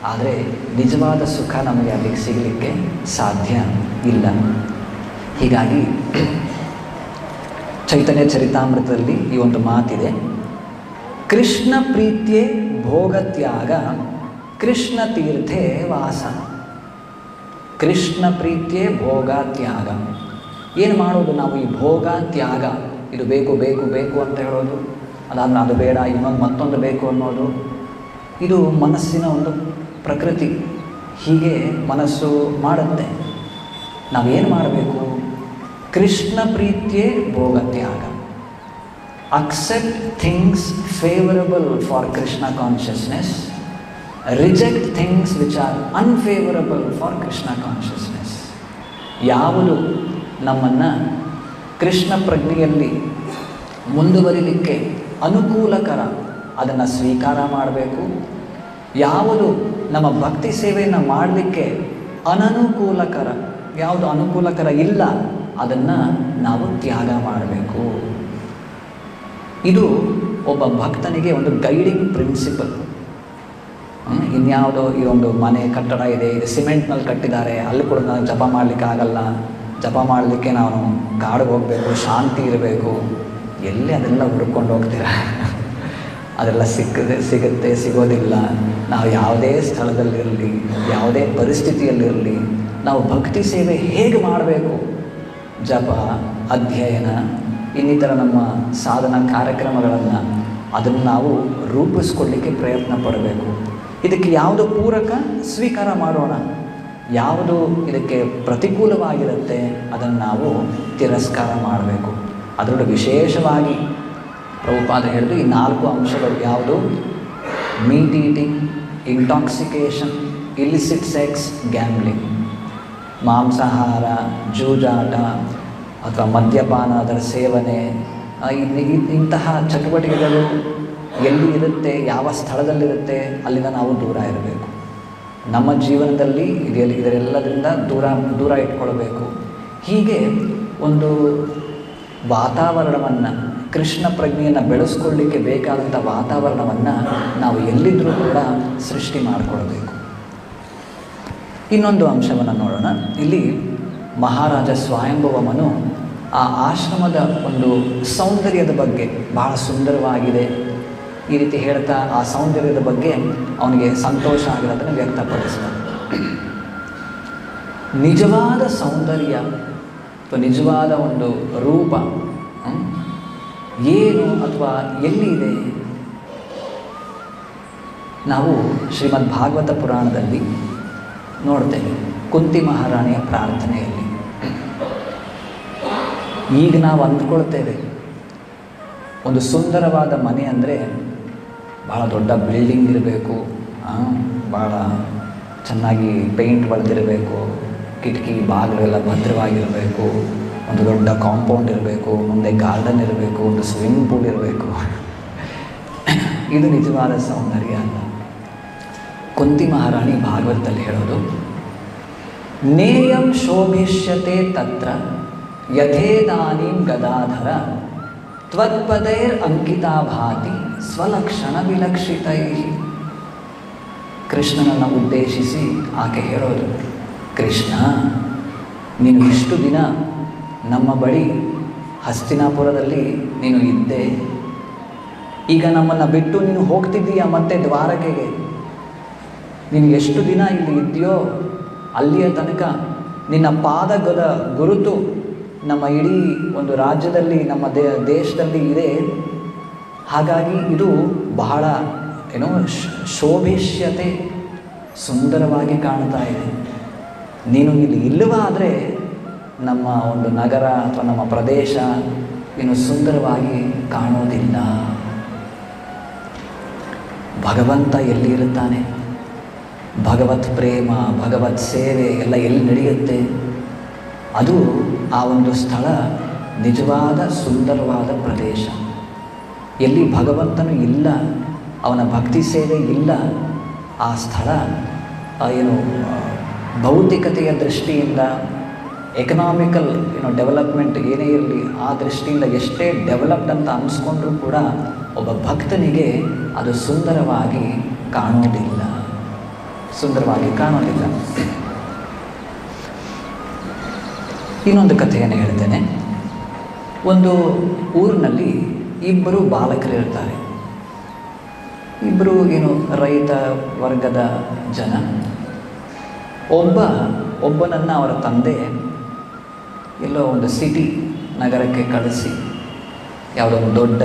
ಆದರೆ ನಿಜವಾದ ಸುಖ ನಮಗೆ ಅಲ್ಲಿಗೆ ಸಿಗಲಿಕ್ಕೆ ಸಾಧ್ಯ ಇಲ್ಲ. ಹೀಗಾಗಿ ಚೈತನ್ಯ ಚರಿತಾಮೃತದಲ್ಲಿ ಈ ಒಂದು ಮಾತಿದೆ, ಕೃಷ್ಣ ಪ್ರೀತ್ಯೆ ಭೋಗತ್ಯಾಗ ಕೃಷ್ಣ ತೀರ್ಥೇ ವಾಸ. ಕೃಷ್ಣ ಪ್ರೀತ್ಯೆ ಭೋಗ ತ್ಯಾಗ. ಏನು ಮಾಡೋದು ನಾವು? ಈ ಭೋಗ ತ್ಯಾಗ, ಇದು ಬೇಕು ಬೇಕು ಬೇಕು ಅಂತ ಹೇಳೋದು, ಅದಾದ್ಮೇಲೆ ಅದು ಬೇಡ, ಮತ್ತೊಂದು ಬೇಕು ಅನ್ನೋದು, ಇದು ಮನಸ್ಸಿನ ಒಂದು ಪ್ರಕೃತಿ. ಹೀಗೆ ಮನಸ್ಸು ಮಾಡುತ್ತೆ. ನಾವೇನು ಮಾಡಬೇಕು? ಕೃಷ್ಣ ಪ್ರೀತ್ಯೆ ಭೋಗ ತ್ಯಾಗ. Accept things favourable for Krishna consciousness, reject things which are unfavourable for Krishna consciousness. ಯಾವುದು ನಮ್ಮನ್ನು ಕೃಷ್ಣ ಪ್ರಜ್ಞೆಯಲ್ಲಿ ಮುಂದುವರಿಲಿಕ್ಕೆ ಅನುಕೂಲಕರ ಅದನ್ನು ಸ್ವೀಕಾರ ಮಾಡಬೇಕು. ಯಾವುದು ನಮ್ಮ ಭಕ್ತಿ ಸೇವೆಯನ್ನು ಮಾಡಲಿಕ್ಕೆ ಅನನುಕೂಲಕರ, ಯಾವುದು ಅನುಕೂಲಕರ ಇಲ್ಲ, ಅದನ್ನು ನಾವು ತ್ಯಾಗ ಮಾಡಬೇಕು. ಇದು ಒಬ್ಬ ಭಕ್ತನಿಗೆ ಒಂದು ಗೈಡಿಂಗ್ ಪ್ರಿನ್ಸಿಪಲ್. ಇನ್ಯಾವುದೋ ಈ ಒಂದು ಮನೆ ಕಟ್ಟಡ ಇದೆ, ಇದು ಸಿಮೆಂಟ್ನಲ್ಲಿ ಕಟ್ಟಿದ್ದಾರೆ, ಅಲ್ಲಿ ಕೂಡ ನನಗೆ ಜಪ ಮಾಡಲಿಕ್ಕೆ ಆಗಲ್ಲ, ಜಪ ಮಾಡಲಿಕ್ಕೆ ನಾನು ಕಾಡಿಗೆ ಹೋಗಬೇಕು, ಶಾಂತಿ ಇರಬೇಕು, ಎಲ್ಲಿ ಅದೆಲ್ಲ ಹುಡ್ಕೊಂಡು ಹೋಗ್ತೀರ? ಅದೆಲ್ಲ ಸಿಗುತ್ತೆ, ಸಿಗೋದಿಲ್ಲ. ನಾವು ಯಾವುದೇ ಸ್ಥಳದಲ್ಲಿರಲಿ, ಯಾವುದೇ ಪರಿಸ್ಥಿತಿಯಲ್ಲಿರಲಿ, ನಾವು ಭಕ್ತಿ ಸೇವೆ ಹೇಗೆ ಮಾಡಬೇಕು, ಜಪ, ಅಧ್ಯಯನ, ಇನ್ನಿತರ ನಮ್ಮ ಸಾಧನ ಕಾರ್ಯಕ್ರಮಗಳನ್ನು ಅದನ್ನು ನಾವು ರೂಪಿಸ್ಕೊಳ್ಳಿಕ್ಕೆ ಪ್ರಯತ್ನ ಪಡಬೇಕು. ಇದಕ್ಕೆ ಯಾವುದು ಪೂರಕ ಸ್ವೀಕಾರ ಮಾಡೋಣ, ಯಾವುದು ಇದಕ್ಕೆ ಪ್ರತಿಕೂಲವಾಗಿರುತ್ತೆ ಅದನ್ನು ನಾವು ತಿರಸ್ಕಾರ ಮಾಡಬೇಕು. ಅದರಲ್ಲೂ ವಿಶೇಷವಾಗಿ ಪ್ರಭುಪಾದ ಹೇಳಿದ್ರು ಈ 4 ಅಂಶಗಳು ಯಾವುದು? Meat eating, intoxication, illicit sex, gambling. ಮಾಂಸಾಹಾರ, ಜೂಜಾಟ ಅಥವಾ ಮದ್ಯಪಾನ, ಅದರ ಸೇವನೆ, ಇಂತಹ ಚಟುವಟಿಕೆಗಳು ಎಲ್ಲಿ ಇರುತ್ತೆ, ಯಾವ ಸ್ಥಳದಲ್ಲಿರುತ್ತೆ, ಅಲ್ಲಿಂದ ನಾವು ದೂರ ಇರಬೇಕು. ನಮ್ಮ ಜೀವನದಲ್ಲಿ ಇದರೆಲ್ಲದರಿಂದ ದೂರ ಇಟ್ಕೊಳ್ಬೇಕು. ಹೀಗೆ ಒಂದು ವಾತಾವರಣವನ್ನು, ಕೃಷ್ಣ ಪ್ರಜ್ಞೆಯನ್ನು ಬೆಳೆಸ್ಕೊಳ್ಳಿಕ್ಕೆ ಬೇಕಾದಂಥ ವಾತಾವರಣವನ್ನು ನಾವು ಎಲ್ಲಿದ್ದರೂ ಕೂಡ ಸೃಷ್ಟಿ ಮಾಡಿಕೊಳ್ಬೇಕು. ಇನ್ನೊಂದು ಅಂಶವನ್ನು ನೋಡೋಣ. ಇಲ್ಲಿ ಮಹಾರಾಜ ಸ್ವಯಂಭವಮನು ಆ ಆಶ್ರಮದ ಒಂದು ಸೌಂದರ್ಯದ ಬಗ್ಗೆ ಬಹಳ ಸುಂದರವಾಗಿದೆ ಈ ರೀತಿ ಹೇಳ್ತಾ ಆ ಸೌಂದರ್ಯದ ಬಗ್ಗೆ ಅವನಿಗೆ ಸಂತೋಷ ಆಗಿರೋದನ್ನು ವ್ಯಕ್ತಪಡಿಸ್ತಾನೆ. ನಿಜವಾದ ಸೌಂದರ್ಯ ಅಥವಾ ನಿಜವಾದ ಒಂದು ರೂಪ ಏನು ಅಥವಾ ಎಲ್ಲಿ ಇದೆ? ನಾವು ಶ್ರೀಮದ್ ಭಾಗವತ ಪುರಾಣದಲ್ಲಿ ನೋಡ್ತೇವೆ ಕುಂತಿ ಮಹಾರಾಣಿಯ ಪ್ರಾರ್ಥನೆಯಲ್ಲಿ. ಈಗ ನಾವು ಅಂದ್ಕೊಳ್ತೇವೆ ಒಂದು ಸುಂದರವಾದ ಮನೆ ಅಂದರೆ ಭಾಳ ದೊಡ್ಡ ಬಿಲ್ಡಿಂಗ್ ಇರಬೇಕು, ಭಾಳ ಚೆನ್ನಾಗಿ ಪೇಂಟ್ ಬಳ್ದಿರಬೇಕು, ಕಿಟಕಿ ಬಾಗಿಲೆಲ್ಲ ಭದ್ರವಾಗಿರಬೇಕು, ಒಂದು ದೊಡ್ಡ ಕಾಂಪೌಂಡ್ ಇರಬೇಕು, ಮುಂದೆ ಗಾರ್ಡನ್ ಇರಬೇಕು, ಒಂದು ಸ್ವಿಮ್ಮಿಂಗ್ ಪೂಲ್ ಇರಬೇಕು. ಇದು ನಿಜವಾದ ಸೌಂದರ್ಯ ಅಲ್ಲ. ಕುಂತಿ ಮಹಾರಾಣಿ ಭಾಗವತದಲ್ಲಿ ಹೇಳೋದು, ನೇಯಂ ಶೋಭಿಷ್ಯತೆ ತತ್ರ ಯಥೇದಾನೀಂ ಗದಾಧರ ತ್ವತ್ಪದೈರ್ ಅಂಕಿತಾ ಭಾತಿ ಸ್ವಲಕ್ಷಣ ವಿಲಕ್ಷಿತೈ. ಕೃಷ್ಣನನ್ನು ಉದ್ದೇಶಿಸಿ ಆಕೆ ಹೇಳೋದು, ಕೃಷ್ಣ, ನೀನು ಇಷ್ಟು ದಿನ ನಮ್ಮ ಬಳಿ ಹಸ್ತಿನಾಪುರದಲ್ಲಿ ನೀನು ಇದ್ದೆ, ಈಗ ನಮ್ಮನ್ನು ಬಿಟ್ಟು ನೀನು ಹೋಗ್ತಿದ್ದೀಯ ಮತ್ತೆ ದ್ವಾರಕೆಗೆ. ನೀನು ಎಷ್ಟು ದಿನ ಇಲ್ಲಿ ಇದೆಯೋ ಅಲ್ಲಿಯ ತನಕ ನಿನ್ನ ಪಾದದ ಗುರುತು ನಮ್ಮ ಇಡೀ ಒಂದು ರಾಜ್ಯದಲ್ಲಿ, ನಮ್ಮ ದೇಶದಲ್ಲಿ ಇದೆ. ಹಾಗಾಗಿ ಇದು ಬಹಳ ಶೋಭಿಷ್ಯತೆ, ಸುಂದರವಾಗಿ ಕಾಣ್ತಾ ಇದೆ. ನೀನು ಇಲ್ಲಿ ಇಲ್ಲವಾದರೆ ನಮ್ಮ ಒಂದು ನಗರ ಅಥವಾ ನಮ್ಮ ಪ್ರದೇಶ ಏನು ಸುಂದರವಾಗಿ ಕಾಣೋದಿಲ್ಲ. ಭಗವಂತ ಎಲ್ಲಿರುತ್ತಾನೆ? ಭಗವತ್ ಪ್ರೇಮ, ಭಗವತ್ ಸೇವೆ ಎಲ್ಲ ಎಲ್ಲಿ ನಡೆಯುತ್ತೆ? ಅದು ಆ ಒಂದು ಸ್ಥಳ ನಿಜವಾದ ಸುಂದರವಾದ ಪ್ರದೇಶ. ಎಲ್ಲಿ ಭಗವಂತನು ಇಲ್ಲ, ಅವನ ಭಕ್ತಿ ಸೇವೆ ಇಲ್ಲ, ಆ ಸ್ಥಳ ಏನು ಭೌತಿಕತೆಯ ದೃಷ್ಟಿಯಿಂದ, ಎಕನಾಮಿಕಲ್ ಡೆವಲಪ್ಮೆಂಟ್ ಏನೇ ಇರಲಿ, ಆ ದೃಷ್ಟಿಯಿಂದ ಎಷ್ಟೇ ಡೆವಲಪ್ಡ್ ಅಂತ ಅನಿಸ್ಕೊಂಡ್ರೂ ಕೂಡ ಒಬ್ಬ ಭಕ್ತನಿಗೆ ಅದು ಸುಂದರವಾಗಿ ಕಾಣೋದಿಲ್ಲ. ಇನ್ನೊಂದು ಕಥೆಯನ್ನು ಹೇಳ್ತೇನೆ. ಒಂದು ಊರಿನಲ್ಲಿ ಇಬ್ಬರು ಬಾಲಕರು ಇರ್ತಾರೆ. ಇಬ್ಬರು ರೈತ ವರ್ಗದ ಜನ. ಒಬ್ಬನನ್ನು ಅವರ ತಂದೆ ಎಲ್ಲೋ ಒಂದು ಸಿಟಿ ನಗರಕ್ಕೆ ಕಳಿಸಿ ಯಾವುದೋ ಒಂದು ದೊಡ್ಡ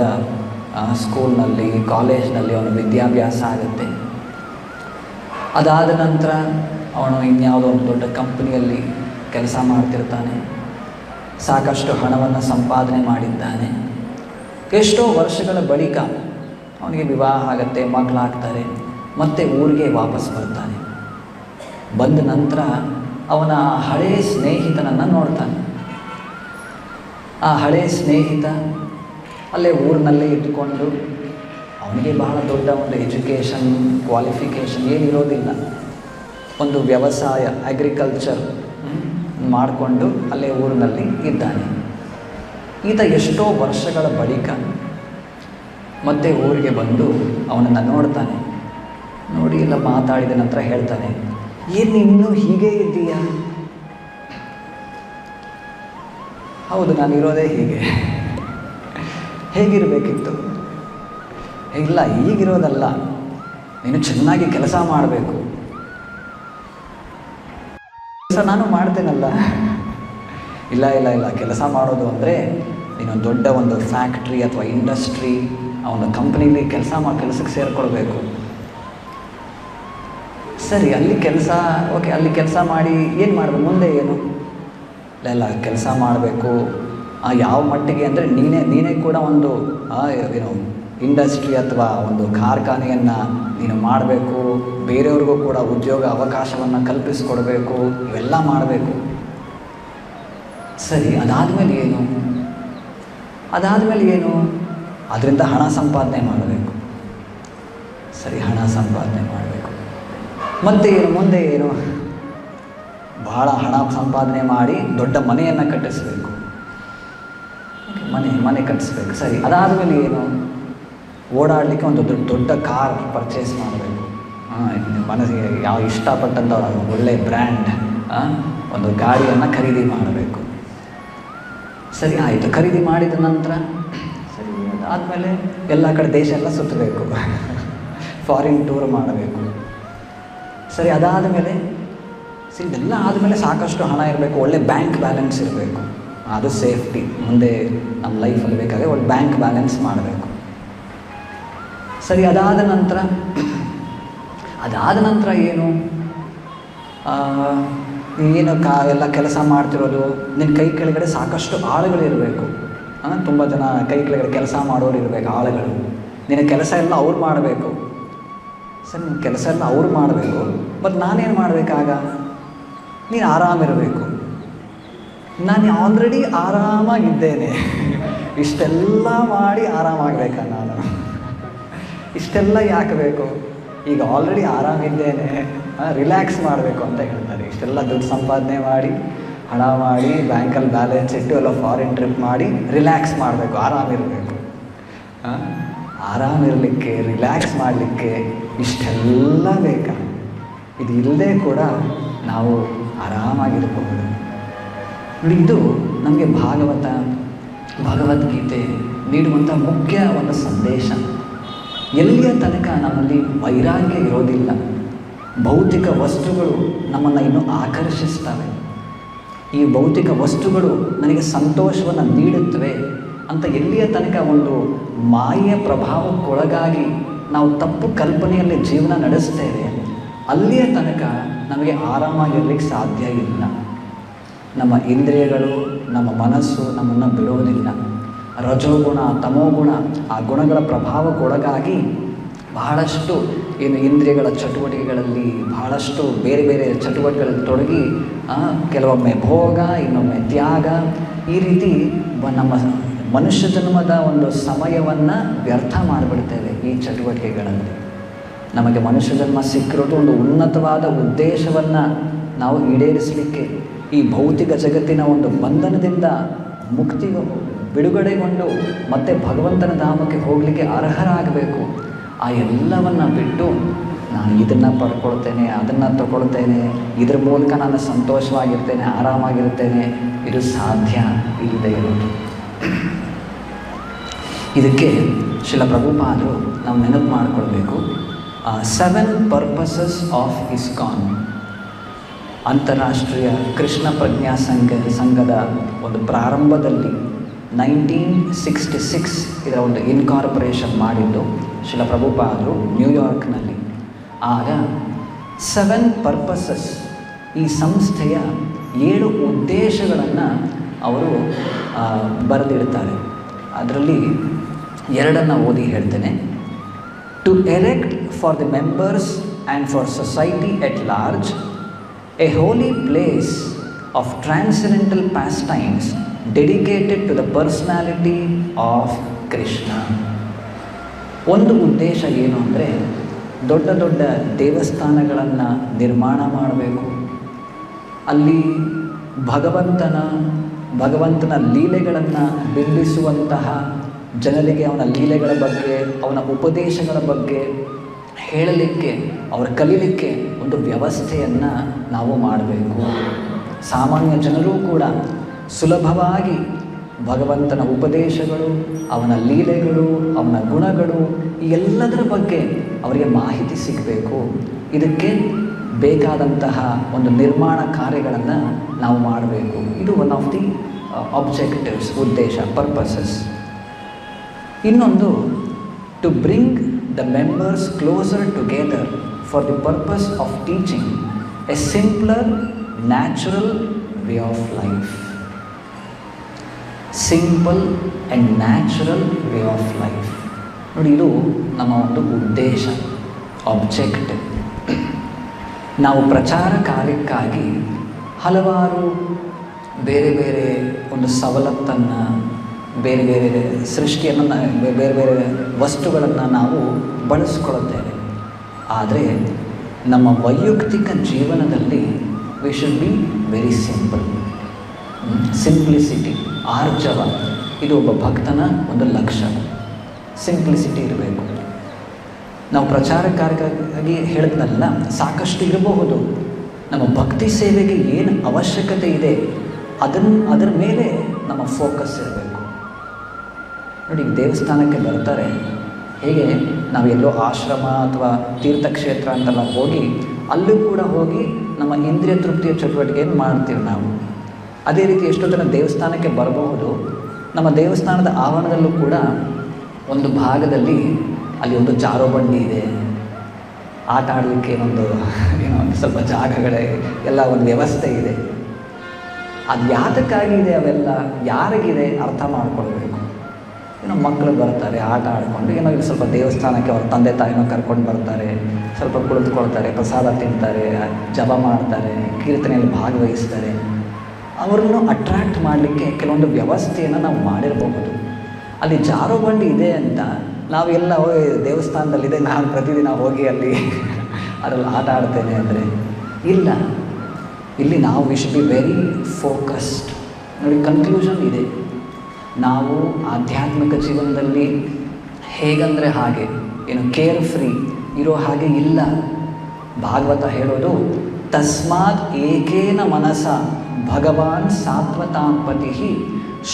ಸ್ಕೂಲ್ನಲ್ಲಿ, ಕಾಲೇಜ್ನಲ್ಲಿ ಅವನ ವಿದ್ಯಾಭ್ಯಾಸ ಆಗುತ್ತೆ. ಅದಾದ ನಂತರ ಅವನು ಇನ್ಯಾವುದೋ ಒಂದು ದೊಡ್ಡ ಕಂಪ್ನಿಯಲ್ಲಿ ಕೆಲಸ ಮಾಡ್ತಿರ್ತಾನೆ. ಸಾಕಷ್ಟು ಹಣವನ್ನು ಸಂಪಾದನೆ ಮಾಡಿದ್ದಾನೆ. ಎಷ್ಟೋ ವರ್ಷಗಳ ಬಳಿಕ ಅವನಿಗೆ ವಿವಾಹ ಆಗುತ್ತೆ, ಮಕ್ಕಳಾಗ್ತಾರೆ, ಮತ್ತೆ ಊರಿಗೆ ವಾಪಸ್ ಬರ್ತಾನೆ. ಬಂದ ನಂತರ ಅವನ ಹಳೆಯ ಸ್ನೇಹಿತನನ್ನು ನೋಡ್ತಾನೆ. ಆ ಹಳೆಯ ಸ್ನೇಹಿತ ಅಲ್ಲೇ ಊರಿನಲ್ಲೇ ಇದ್ದುಕೊಂಡು, ಅವನಿಗೆ ಬಹಳ ದೊಡ್ಡ ಒಂದು ಎಜುಕೇಷನ್, ಕ್ವಾಲಿಫಿಕೇಷನ್ ಏನಿರೋದಿಲ್ಲ, ಒಂದು ವ್ಯವಸಾಯ, ಅಗ್ರಿಕಲ್ಚರ್ ಮಾಡಿಕೊಂಡು ಅಲ್ಲೇ ಊರಿನಲ್ಲಿ ಇದ್ದಾನೆ. ಈತ ಎಷ್ಟೋ ವರ್ಷಗಳ ಬಳಿಕ ಮತ್ತೆ ಊರಿಗೆ ಬಂದು ಅವನನ್ನು ನೋಡ್ತಾನೆ. ನೋಡಿ ಎಲ್ಲ ಮಾತಾಡಿದ ನಂತರ ಹೇಳ್ತಾನೆ, ಏನು ಇನ್ನೂ ಹೀಗೆ ಇದ್ದೀಯಾ? ಹೌದು, ನಾನಿರೋದೇ ಹೀಗೆ. ಹೇಗಿರಬೇಕಿತ್ತು? ಇಲ್ಲ, ಈಗಿರೋದಲ್ಲ, ನೀನು ಚೆನ್ನಾಗಿ ಕೆಲಸ ಮಾಡಬೇಕು. ಕೆಲಸ ನಾನು ಮಾಡ್ತೇನಲ್ಲ. ಇಲ್ಲ, ಕೆಲಸ ಮಾಡೋದು ಅಂದರೆ ನೀನು ದೊಡ್ಡ ಒಂದು ಫ್ಯಾಕ್ಟ್ರಿ ಅಥವಾ ಇಂಡಸ್ಟ್ರಿ, ಆ ಒಂದು ಕಂಪ್ನೀಲಿ ಕೆಲಸಕ್ಕೆ ಸೇರಿಕೊಳ್ಬೇಕು. ಸರಿ, ಅಲ್ಲಿ ಕೆಲಸ ಓಕೆ, ಅಲ್ಲಿ ಕೆಲಸ ಮಾಡಿ ಏನು ಮಾಡಬೇಕು? ಮುಂದೆ ಏನು? ಇಲ್ಲ, ಕೆಲಸ ಮಾಡಬೇಕು. ಯಾವ ಮಟ್ಟಿಗೆ ಅಂದರೆ ನೀನೇ ಕೂಡ ಒಂದು ಇಂಡಸ್ಟ್ರಿ ಅಥವಾ ಒಂದು ಕಾರ್ಖಾನೆಯನ್ನು ನೀನು ಮಾಡಬೇಕು, ಬೇರೆಯವ್ರಿಗೂ ಕೂಡ ಉದ್ಯೋಗ ಅವಕಾಶವನ್ನು ಕಲ್ಪಿಸಿಕೊಡ್ಬೇಕು, ಇವೆಲ್ಲ ಮಾಡಬೇಕು. ಸರಿ, ಅದಾದಮೇಲೆ ಏನು? ಅದರಿಂದ ಹಣ ಸಂಪಾದನೆ ಮಾಡಬೇಕು. ಸರಿ, ಹಣ ಸಂಪಾದನೆ ಮಾಡಬೇಕು. ಮತ್ತೆ ಏನು? ಮುಂದೆ ಏನು? ಭಾಳ ಹಣ ಸಂಪಾದನೆ ಮಾಡಿ ದೊಡ್ಡ ಮನೆಯನ್ನು ಕಟ್ಟಿಸಬೇಕು. ಮನೆ ಕಟ್ಟಿಸ್ಬೇಕು. ಸರಿ, ಅದಾದಮೇಲೆ ಏನು? ಓಡಾಡಲಿಕ್ಕೆ ಒಂದು ದೊಡ್ಡ ಕಾರ್ ಪರ್ಚೇಸ್ ಮಾಡಬೇಕು. ಮನಸ್ಸಿಗೆ ಯಾವ ಇಷ್ಟಪಟ್ಟಂಥ ಒಳ್ಳೆ ಬ್ರ್ಯಾಂಡ್ ಒಂದು ಗಾಡಿಯನ್ನು ಖರೀದಿ ಮಾಡಬೇಕು. ಸರಿ, ಆಯಿತು. ಖರೀದಿ ಮಾಡಿದ ನಂತರ ಸರಿ, ಅದಾದಮೇಲೆ ಎಲ್ಲ ಕಡೆ ದೇಶ ಎಲ್ಲ ಸುತ್ತಬೇಕು, ಫಾರಿನ್ ಟೂರ್ ಮಾಡಬೇಕು. ಸರಿ, ಅದಾದಮೇಲೆ ಇದೆಲ್ಲ ಆದಮೇಲೆ ಸಾಕಷ್ಟು ಹಣ ಇರಬೇಕು, ಒಳ್ಳೆ ಬ್ಯಾಂಕ್ ಬ್ಯಾಲೆನ್ಸ್ ಇರಬೇಕು. ಅದು ಸೇಫ್ಟಿ, ಮುಂದೆ ನಮ್ಮ ಲೈಫಲ್ಲಿ ಬೇಕಾದರೆ ಒಳ್ಳೆ ಬ್ಯಾಂಕ್ ಬ್ಯಾಲೆನ್ಸ್ ಮಾಡಬೇಕು. ಸರಿ, ಅದಾದ ನಂತರ ಅದಾದ ನಂತರ ಏನು, ಏನು ಎಲ್ಲ ಕೆಲಸ ಮಾಡ್ತಿರೋದು, ನಿನ್ನ ಕೈ ಕೆಳಗಡೆ ಸಾಕಷ್ಟು ಆಳುಗಳಿರಬೇಕು. ತುಂಬ ಜನ ಕೈ ಕೆಳಗಡೆ ಕೆಲಸ ಮಾಡೋರು ಇರಬೇಕು, ಆಳುಗಳು. ನಿನ್ನ ಕೆಲಸ ಎಲ್ಲ ಅವ್ರು ಮಾಡಬೇಕು. ಸರ್, ನಿನ್ನ ಕೆಲಸ ಎಲ್ಲ ಅವ್ರು ಮಾಡಬೇಕು, ಮತ್ತು ನಾನೇನು ಮಾಡಬೇಕಾಗ? ನೀನು ಆರಾಮಿರಬೇಕು. ನಾನು ಆಲ್ರೆಡಿ ಆರಾಮಾಗಿದ್ದೇನೆ, ಇಷ್ಟೆಲ್ಲ ಮಾಡಿ ಆರಾಮಾಗಬೇಕಾ ನಾನು? ಇಷ್ಟೆಲ್ಲ ಯಾಕೆ ಬೇಕು? ಈಗ ಆಲ್ರೆಡಿ ಆರಾಮಿದ್ದೇನೆ, ರಿಲ್ಯಾಕ್ಸ್ ಮಾಡಬೇಕು ಅಂತ ಹೇಳ್ತಾರೆ. ಇಷ್ಟೆಲ್ಲ ದುಡ್ಡು ಸಂಪಾದನೆ ಮಾಡಿ, ಹಣ ಮಾಡಿ, ಬ್ಯಾಂಕಲ್ಲಿ ಬ್ಯಾಲೆನ್ಸ್ ಇಟ್ಟು ಎಲ್ಲ ಫಾರಿನ್ ಟ್ರಿಪ್ ಮಾಡಿ ರಿಲ್ಯಾಕ್ಸ್ ಮಾಡಬೇಕು, ಆರಾಮಿರಬೇಕು. ಆರಾಮಿರಲಿಕ್ಕೆ, ರಿಲ್ಯಾಕ್ಸ್ ಮಾಡಲಿಕ್ಕೆ ಇಷ್ಟೆಲ್ಲ ಬೇಕಾ? ಇದು ಇಲ್ಲದೆ ಕೂಡ ನಾವು ಆರಾಮಾಗಿರಬಹುದು. ನೋಡಿ, ಇದು ನಮಗೆ ಭಗವದ್ಗೀತೆ ನೀಡುವಂಥ ಮುಖ್ಯ ಒಂದು ಸಂದೇಶ. ಎಲ್ಲಿಯ ತನಕ ನಮ್ಮಲ್ಲಿ ವೈರಾಗ್ಯ ಇರೋದಿಲ್ಲ, ಭೌತಿಕ ವಸ್ತುಗಳು ನಮ್ಮನ್ನು ಇನ್ನೂ ಆಕರ್ಷಿಸ್ತವೆ, ಈ ಭೌತಿಕ ವಸ್ತುಗಳು ನನಗೆ ಸಂತೋಷವನ್ನು ನೀಡುತ್ತವೆ ಅಂತ ಎಲ್ಲಿಯ ತನಕ ಒಂದು ಮಾಯೆಯ ಪ್ರಭಾವಕ್ಕೊಳಗಾಗಿ ನಾವು ತಪ್ಪು ಕಲ್ಪನೆಯಲ್ಲಿ ಜೀವನ ನಡೆಸ್ತೇವೆ, ಅಲ್ಲಿಯ ತನಕ ನಮಗೆ ಆರಾಮಾಗಿರ್ಲಿಕ್ಕೆ ಸಾಧ್ಯ ಇಲ್ಲ. ನಮ್ಮ ಇಂದ್ರಿಯಗಳು, ನಮ್ಮ ಮನಸ್ಸು ನಮ್ಮನ್ನು ಬಿಡೋದಿಲ್ಲ. ರಜೋಗುಣ, ತಮೋಗುಣ, ಆ ಗುಣಗಳ ಪ್ರಭಾವಕ್ಕೊಳಗಾಗಿ ಬಹಳಷ್ಟು ಇಂದ್ರಿಯಗಳ ಚಟುವಟಿಕೆಗಳಲ್ಲಿ, ಬಹಳಷ್ಟು ಬೇರೆ ಬೇರೆ ಚಟುವಟಿಕೆಗಳಲ್ಲಿ ತೊಡಗಿ ಕೆಲವೊಮ್ಮೆ ಭೋಗ, ಇನ್ನೊಮ್ಮೆ ತ್ಯಾಗ, ಈ ರೀತಿ ನಮ್ಮ ಮನುಷ್ಯ ಜನ್ಮದ ಒಂದು ಸಮಯವನ್ನು ವ್ಯರ್ಥ ಮಾಡಿಬಿಡ್ತೇವೆ ಈ ಚಟುವಟಿಕೆಗಳಲ್ಲಿ. ನಮಗೆ ಮನುಷ್ಯ ಜನ್ಮ ಸಿಕ್ಕಿರೋದು ಒಂದು ಉನ್ನತವಾದ ಉದ್ದೇಶವನ್ನು ನಾವು ಈಡೇರಿಸಲಿಕ್ಕೆ, ಈ ಭೌತಿಕ ಜಗತ್ತಿನ ಒಂದು ಬಂಧನದಿಂದ ಬಿಡುಗಡೆಗೊಂಡು ಮತ್ತೆ ಭಗವಂತನ ಧಾಮಕ್ಕೆ ಹೋಗಲಿಕ್ಕೆ ಅರ್ಹರಾಗಬೇಕು. ಆ ಎಲ್ಲವನ್ನು ಬಿಟ್ಟು ನಾನು ಇದನ್ನು ಪಡ್ಕೊಳ್ತೇನೆ, ಅದನ್ನು ತಗೊಳ್ತೇನೆ, ಇದ್ರ ಮೂಲಕ ನಾನು ಸಂತೋಷವಾಗಿರ್ತೇನೆ, ಆರಾಮಾಗಿರ್ತೇನೆ, ಇದು ಸಾಧ್ಯ ಇಲ್ಲದೆ ಇರೋದು. ಇದಕ್ಕೆ ಶ್ರೀಲ ಪ್ರಭುಪಾದರು ನಾವು ನೆನಪು ಮಾಡಿಕೊಳ್ಬೇಕು. 7 ಪರ್ಪಸಸ್ ಆಫ್ ಇಸ್ಕಾನ್, ಅಂತಾರಾಷ್ಟ್ರೀಯ ಕೃಷ್ಣ ಪ್ರಜ್ಞಾ ಸಂಘದ ಒಂದು ಪ್ರಾರಂಭದಲ್ಲಿ 1966 ಇದರ ಒಂದು ಇನ್ಕಾರ್ಪೊರೇಷನ್ ಮಾಡಿದ್ದು ಶ್ರೀಲ ಪ್ರಭುಪಾದರು ನ್ಯೂಯಾರ್ಕ್ನಲ್ಲಿ. ಆಗ 7 ಪರ್ಪಸಸ್, ಈ ಸಂಸ್ಥೆಯ 7 ಉದ್ದೇಶಗಳನ್ನು ಅವರು ಬರೆದಿಡ್ತಾರೆ. ಅದರಲ್ಲಿ 2 ಓದಿ ಹೇಳ್ತೇನೆ. To erect for the members and for society at large a holy place of transcendental pastimes dedicated to the personality of Krishna. ಒಂದು ಉದ್ದೇಶ ಏನು ಅಂದರೆ, ದೊಡ್ಡ ದೊಡ್ಡ ದೇವಸ್ಥಾನಗಳನ್ನು ನಿರ್ಮಾಣ ಮಾಡಬೇಕು, ಅಲ್ಲಿ ಭಗವಂತನ ಲೀಲೆಗಳನ್ನು ಬಿಂಬಿಸುವಂತಹ ಜನರಿಗೆ ಅವನ ಲೀಲೆಗಳ ಬಗ್ಗೆ, ಅವನ ಉಪದೇಶಗಳ ಬಗ್ಗೆ ಹೇಳಲಿಕ್ಕೆ, ಅವರು ಕಲೀಲಿಕ್ಕೆ ಒಂದು ವ್ಯವಸ್ಥೆಯನ್ನು ನಾವು ಮಾಡಬೇಕು. ಸಾಮಾನ್ಯ ಜನರೂ ಕೂಡ ಸುಲಭವಾಗಿ ಭಗವಂತನ ಉಪದೇಶಗಳು, ಅವನ ಲೀಲೆಗಳು, ಅವನ ಗುಣಗಳು, ಈ ಎಲ್ಲದರ ಬಗ್ಗೆ ಅವರಿಗೆ ಮಾಹಿತಿ ಸಿಗಬೇಕು. ಇದಕ್ಕೆ ಬೇಕಾದಂತಹ ಒಂದು ನಿರ್ಮಾಣ ಕಾರ್ಯಗಳನ್ನು ನಾವು ಮಾಡಬೇಕು. ಇದು ಒನ್ ಆಫ್ ದಿ ಆಬ್ಜೆಕ್ಟಿವ್ಸ್, ಉದ್ದೇಶ, ಪರ್ಪಸಸ್. ಇನ್ನೊಂದು, to bring the members closer together for the purpose of teaching a simpler natural way of life. Simple and natural way of life. ನೋಡಿ, ಇದು ನಮ್ಮ ಒಂದು ಉದ್ದೇಶ, ಆಬ್ಜೆಕ್ಟಿವ್. ನಾವು ಪ್ರಚಾರ ಕಾರ್ಯಕ್ಕಾಗಿ ಹಲವಾರು ಬೇರೆ ಬೇರೆ ಒಂದು ಸವಲತ್ತನ್ನು, ಬೇರೆ ಬೇರೆ ಸೃಷ್ಟಿಯನ್ನು, ಬೇರೆ ಬೇರೆ ವಸ್ತುಗಳನ್ನು ನಾವು ಬಳಸ್ಕೊಳ್ಳುತ್ತೇವೆ. ಆದರೆ ನಮ್ಮ ವೈಯಕ್ತಿಕ ಜೀವನದಲ್ಲಿ we should be very simple. Simplicity, ಆರ್ಜವ, ಇದು ಒಬ್ಬ ಭಕ್ತನ ಒಂದು ಲಕ್ಷಣ. ಸಿಂಪ್ಲಿಸಿಟಿ ಇರಬೇಕು. ನಾವು ಪ್ರಚಾರ ಕಾರ್ಯಕ್ಕಾಗಿ ಹೇಳಿದ್ನಲ್ಲ, ಸಾಕಷ್ಟು ಇರಬಹುದು. ನಮ್ಮ ಭಕ್ತಿ ಸೇವೆಗೆ ಏನು ಅವಶ್ಯಕತೆ ಇದೆ ಅದರ ಮೇಲೆ ನಮ್ಮ ಫೋಕಸ್ ಇರಬೇಕು. ನೋಡಿ, ದೇವಸ್ಥಾನಕ್ಕೆ ಬರ್ತಾರೆ, ಹೇಗೆ ನಾವು ಎಲ್ಲೋ ಆಶ್ರಮ ಅಥವಾ ತೀರ್ಥಕ್ಷೇತ್ರ ಅಂತೆಲ್ಲ ಹೋಗಿ ಅಲ್ಲೂ ಕೂಡ ಹೋಗಿ ನಮ್ಮ ಇಂದ್ರಿಯ ತೃಪ್ತಿಯ ಚಟುವಟಿಕೆಯನ್ನು ಮಾಡ್ತೀವಿ ನಾವು. ಅದೇ ರೀತಿ ಎಷ್ಟೋ ಜನ ದೇವಸ್ಥಾನಕ್ಕೆ ಬರಬಹುದು. ನಮ್ಮ ದೇವಸ್ಥಾನದ ಆವರಣದಲ್ಲೂ ಕೂಡ ಒಂದು ಭಾಗದಲ್ಲಿ ಅಲ್ಲಿ ಒಂದು ಜಾರೋ ಬಂಡಿ ಇದೆ, ಆಟ ಆಡಲಿಕ್ಕೆ ಒಂದು ಒಂದು ಸ್ವಲ್ಪ ಜಾಗಗಳೇ ಎಲ್ಲ ಒಂದು ವ್ಯವಸ್ಥೆ ಇದೆ. ಅದು ಯಾತಕ್ಕಾಗಿದೆ ಅವೆಲ್ಲ, ಯಾರಿಗಿದೆ ಅರ್ಥ ಮಾಡ್ಕೊಳ್ಬೇಕು. ಮಕ್ಕಳು ಬರ್ತಾರೆ ಆಟ ಆಡಿಕೊಂಡು ಇಲ್ಲಿ ಸ್ವಲ್ಪ ದೇವಸ್ಥಾನಕ್ಕೆ ಅವ್ರ ತಂದೆ ತಾಯಿನೂ ಕರ್ಕೊಂಡು ಬರ್ತಾರೆ, ಸ್ವಲ್ಪ ಕುಳಿತುಕೊಳ್ತಾರೆ, ಪ್ರಸಾದ ತಿಂತಾರೆ, ಜಪ ಮಾಡ್ತಾರೆ, ಕೀರ್ತನೆಯಲ್ಲಿ ಭಾಗವಹಿಸ್ತಾರೆ. ಅವ್ರನ್ನು ಅಟ್ರ್ಯಾಕ್ಟ್ ಮಾಡಲಿಕ್ಕೆ ಕೆಲವೊಂದು ವ್ಯವಸ್ಥೆಯನ್ನು ನಾವು ಮಾಡಿರಬಹುದು. ಅಲ್ಲಿ ಜಾರೋ ಬಂಡಿ ಇದೆ ಅಂತ ನಾವೆಲ್ಲ ದೇವಸ್ಥಾನದಲ್ಲಿದೆ, ನಾನು ಪ್ರತಿದಿನ ಹೋಗಿ ಅಲ್ಲಿ ಅದರಲ್ಲಿ ಆಟ ಆಡ್ತೇನೆ ಅಂದರೆ ಇಲ್ಲ. ಇಲ್ಲಿ ನಾವು V should be very focused. ನೋಡಿ, ಕನ್ಕ್ಲೂಷನ್ ಇದೆ. ನಾವು ಆಧ್ಯಾತ್ಮಿಕ ಜೀವನದಲ್ಲಿ ಹೇಗಂದರೆ ಹಾಗೆ ಕೇರ್ ಫ್ರೀ ಇರೋ ಹಾಗೆ ಇಲ್ಲ. ಭಾಗವತ ಹೇಳೋದು ತಸ್ಮಾತ್ ಏಕೇನ ಮನಸ ಭಗವಾನ್ ಸಾತ್ವತಾಂಪತಿ